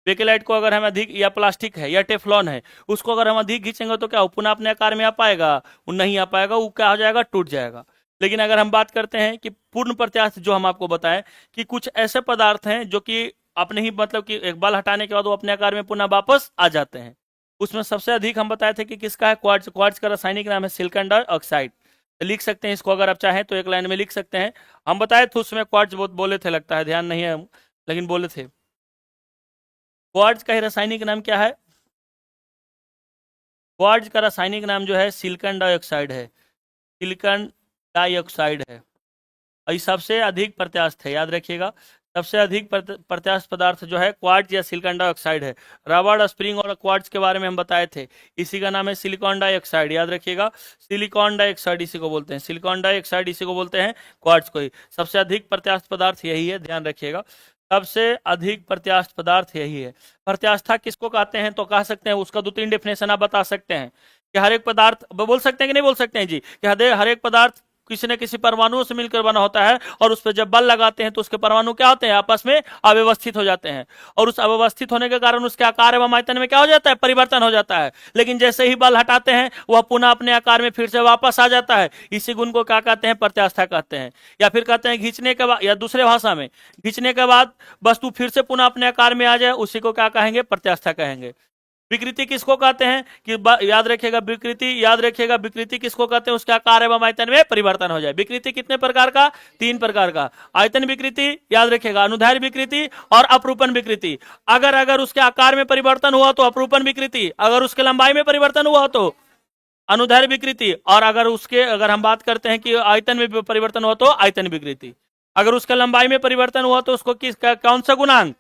बेकेलाइट को अगर हम अधिक, या प्लास्टिक है या टेफ्लॉन है, उसको अगर हम अधिक खींचेंगे तो क्या वो पुनः अपने आकार में आ पाएगा? वो नहीं आ पाएगा, वो क्या हो जाएगा? टूट जाएगा। लेकिन अगर हम बात करते हैं कि पूर्ण प्रत्यास्थ, जो हम आपको बताएं कि कुछ ऐसे पदार्थ हैं जो कि अपने ही, मतलब कि एक बाल हटाने के बाद वो अपने आकार में पुनः वापस आ जाते हैं। उसमें सबसे अधिक हम बताए थे कि किसका है? क्वार्ट्ज। क्वार्ट्ज का रासायनिक नाम है सिलिकॉन डाइऑक्साइड। लिख सकते हैं इसको, अगर आप चाहें तो एक लाइन में लिख सकते हैं। हम बताए थे उसमें क्वार्ट्ज बहुत बोले थे, लगता है ध्यान नहीं है, लेकिन बोले थे। क्वार्ट्ज का ही रासायनिक नाम क्या है? क्वार्ट्ज का रासायनिक नाम जो है सिलिकॉन डाइऑक्साइड है। सिलिकॉन डाइऑक्साइड है। और ये सबसे अधिक प्रत्यास्थ है, याद रखिएगा। सबसे अधिक प्रत्यास्थ पदार्थ जो है क्वार्ट्ज या सिलिकॉन डाइऑक्साइड है। रबड़, स्प्रिंग और क्वार्ट्ज के बारे में हम बताए थे, इसी का नाम है सिलिकॉन डाइऑक्साइड, याद रखिएगा। सिलिकॉन डाइऑक्साइड इसी को बोलते हैं, सिलिकॉन डाइऑक्साइड इसी को बोलते हैं, क्वार्ट्ज को ही। सबसे अधिक प्रत्यास्थ पदार्थ यही है, ध्यान रखिएगा। सबसे अधिक प्रत्यास्थ पदार्थ यही है। प्रत्यास्था किसको कहते हैं? तो कह सकते हैं, उसका 2-3 डेफिनेशन आप बता सकते हैं कि हर एक पदार्थ, बोल सकते हैं कि नहीं बोल सकते हैं जी? कि हर एक पदार्थ किसी न किसी परमाणुओं से मिलकर बना होता है, और उस पर जब बल लगाते हैं तो उसके परमाणु क्या होते हैं, आपस में अव्यवस्थित हो जाते हैं, और उस अव्यवस्थित होने के कारण उसके आकार एवं आयतन में क्या हो जाता है, परिवर्तन हो जाता है। लेकिन जैसे ही बल हटाते हैं वह पुनः अपने आकार में फिर से वापस आ जाता है। इसी गुण को क्या कहते हैं, प्रत्यास्था कहते हैं। या फिर कहते हैं खींचने के बाद, या दूसरे भाषा में खींचने के बाद वस्तु फिर से पुनः अपने आकार में आ जाए, उसी को क्या कहेंगे, प्रत्यास्था कहेंगे। विकृति किसको कहते हैं कि याद रखिएगा, विकृति याद रखिएगा, विकृति किसको कहते हैं, उसके आकार एवं आयतन में परिवर्तन हो जाए। विकृति कितने प्रकार का, 3 प्रकार का। आयतन विकृति याद रखिएगा, अनुदैर्ध्य विकृति और अपरूपण विकृति। अगर उसके आकार में परिवर्तन हुआ तो अपरूपण विकृति, अगर उसके लंबाई में परिवर्तन हुआ तो अनुदैर्ध्य विकृति, और अगर हम बात करते हैं कि आयतन में परिवर्तन हुआ तो आयतन विकृति। अगर उसका लंबाई में परिवर्तन हुआ तो उसको कौन सा गुणांक,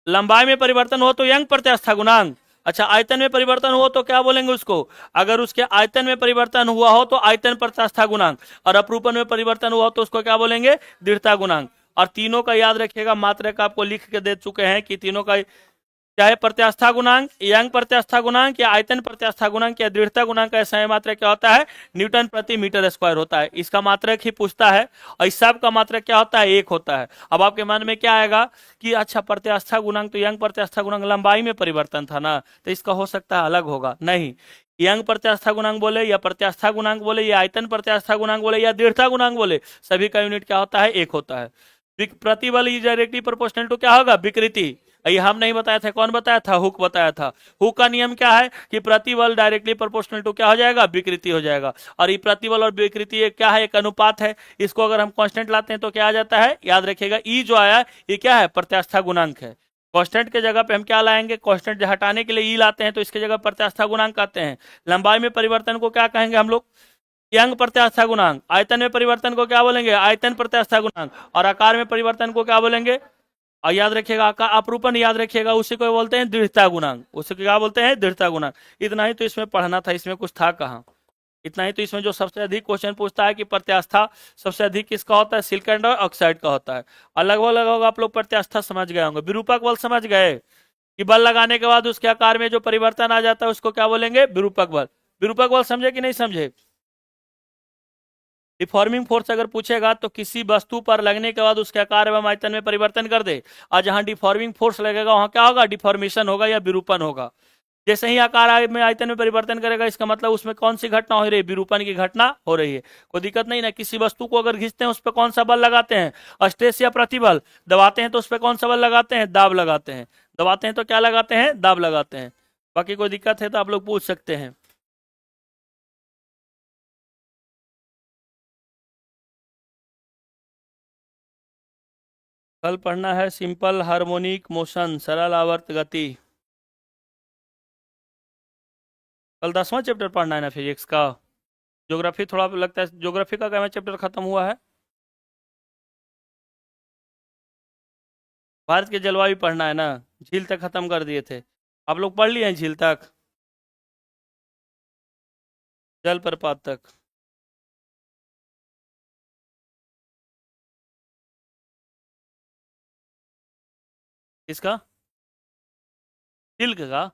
लंबाई में परिवर्तन हो तो यंग प्रत्यास्था गुणांक। अच्छा, आयतन में परिवर्तन हो तो क्या बोलेंगे उसको, अगर उसके आयतन में परिवर्तन हुआ हो तो आयतन प्रत्यास्था गुणांक, और अपरूपण में परिवर्तन हुआ हो तो उसको क्या बोलेंगे, दृढ़ता गुणांक। और तीनों का याद रखिएगा, मात्रक आपको लिख के दे चुके हैं कि तीनों का चाहे प्रत्यास्था गुणांक, यंग प्रत्यास्था गुणांक, या आयतन प्रत्यास्था गुणांक, या दृढ़ता गुणांक का ऐसा मात्रक क्या होता है, न्यूटन प्रति मीटर स्क्वायर होता है। इसका मात्रक ही पूछता है, और इस सब का मात्रक क्या होता है, 1 होता है। अब आपके मन में क्या आएगा कि अच्छा प्रत्यास्था गुणांक तो यंग प्रत्यास्था गुणांक लंबाई में परिवर्तन था ना, तो इसका हो सकता है अलग होगा। नहीं, यंग प्रत्यास्था गुणांक बोले या प्रत्यास्था गुणांक बोले या आयतन प्रत्यास्था गुणांक बोले या दृढ़ता गुणांक बोले, सभी का यूनिट क्या होता है, 1 होता है। प्रतिबल इज डायरेक्टली प्रोपोर्शनल टू क्या होगा, विकृति। ये हम नहीं बताया था, कौन बताया था, हुक बताया था। हुक का नियम क्या है कि प्रतिबल डायरेक्टली प्रोपोर्शनल टू क्या हो जाएगा, विकृति हो जाएगा। और ये प्रतिबल और विकृति क्या है, एक अनुपात है। इसको अगर हम कांस्टेंट लाते हैं तो क्या आ जाता है, याद रखिएगा, ई जो आया ये क्या है, प्रत्यास्था गुणांक है। कांस्टेंट के जगह पे हम क्या लाएंगे, कांस्टेंट हटाने के लिए ई लाते हैं तो इसके जगह प्रत्यास्था गुणांक कहते हैं। लंबाई में परिवर्तन को क्या कहेंगे हम लोग, यंग प्रत्यास्था गुणांक। आयतन में परिवर्तन को क्या बोलेंगे, आयतन प्रत्यास्था गुणांक। और आकार में परिवर्तन को क्या बोलेंगे, और याद रखिएगा अपरूपण याद रखिएगा, उसी को बोलते हैं दृढ़ता गुणांक। उसी को क्या बोलते हैं, दृढ़ता गुणांक। इतना ही तो इसमें पढ़ना था, इसमें कुछ था कहाँ। इतना ही तो इसमें जो सबसे अधिक क्वेश्चन पूछता है कि प्रत्यास्था सबसे अधिक किसका होता है, सिलिकॉन और ऑक्साइड का होता है। अलग अलग होगा, आप लोग प्रत्यास्था समझ गए होंगे। विरूपक बल समझ गए कि बल लगाने के बाद उसके आकार में जो परिवर्तन आ जाता है उसको क्या बोलेंगे, विरूपक बल। विरूपक बल समझे कि नहीं समझे। डिफॉर्मिंग फोर्स अगर पूछेगा तो किसी वस्तु पर लगने के बाद उसके आकार एवं आयतन में परिवर्तन कर दे, और जहां डिफॉर्मिंग फोर्स लगेगा वहां क्या होगा, डिफॉर्मेशन होगा या विरूपण होगा। जैसे ही आकार में आयतन में परिवर्तन करेगा, इसका मतलब उसमें कौन सी घटना हो रही है, विरूपण की घटना हो रही है। कोई दिक्कत नहीं ना। किसी वस्तु को अगर खींचते हैं उस पर कौन सा बल लगाते हैं, स्ट्रेस या प्रतिबल। दबाते हैं तो उस पर कौन सा बल लगाते हैं, दाब लगाते हैं। दबाते हैं तो क्या लगाते हैं, दाब लगाते हैं। बाकी कोई दिक्कत है तो आप लोग पूछ सकते हैं। कल पढ़ना है सिंपल हार्मोनिक मोशन, सरल आवर्त गति। कल 10वां चैप्टर पढ़ना है ना फिजिक्स का। ज्योग्राफी थोड़ा लगता है, ज्योग्राफी का क्या चैप्टर खत्म हुआ है, भारत के जलवायु पढ़ना है ना। झील तक खत्म कर दिए थे, आप लोग पढ़ लिए हैं झील तक, जल प्रपात तक। किसका, सिल्क का।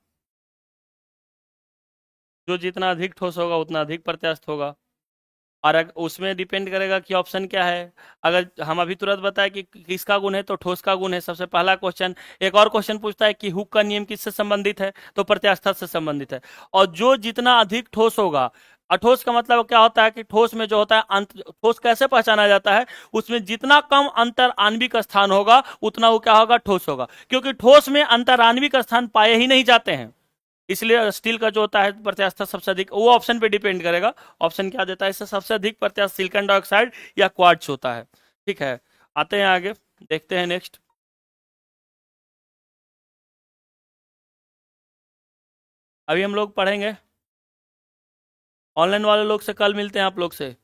जो जितना अधिक ठोस होगा उतना अधिक प्रत्यास्थ होगा। और उसमें डिपेंड करेगा कि ऑप्शन क्या है। अगर हम अभी तुरंत बताए कि किसका गुण है तो ठोस का गुण है, सबसे पहला क्वेश्चन। एक और क्वेश्चन पूछता है कि हुक का नियम किससे संबंधित है, तो प्रत्यास्था से संबंधित है। और जो जितना अधिक ठोस होगा, अठोस का मतलब क्या होता है कि ठोस में जो होता है ठोस कैसे पहचाना जाता है, उसमें जितना कम अंतर आणविक स्थान होगा उतना वो क्या होगा, ठोस होगा। क्योंकि ठोस में अंतर आणविक स्थान पाए ही नहीं जाते हैं, इसलिए स्टील का जो होता है प्रत्यास्था सबसे अधिक, वो ऑप्शन पे डिपेंड करेगा। ऑप्शन क्या देता है, इससे सबसे अधिक प्रत्यास्थ सिलिकॉन डाइऑक्साइड या क्वार्ट्ज होता है। ठीक है, आते हैं आगे, देखते हैं नेक्स्ट। अभी हम लोग पढ़ेंगे, ऑनलाइन वाले लोग से कल मिलते हैं आप लोग से।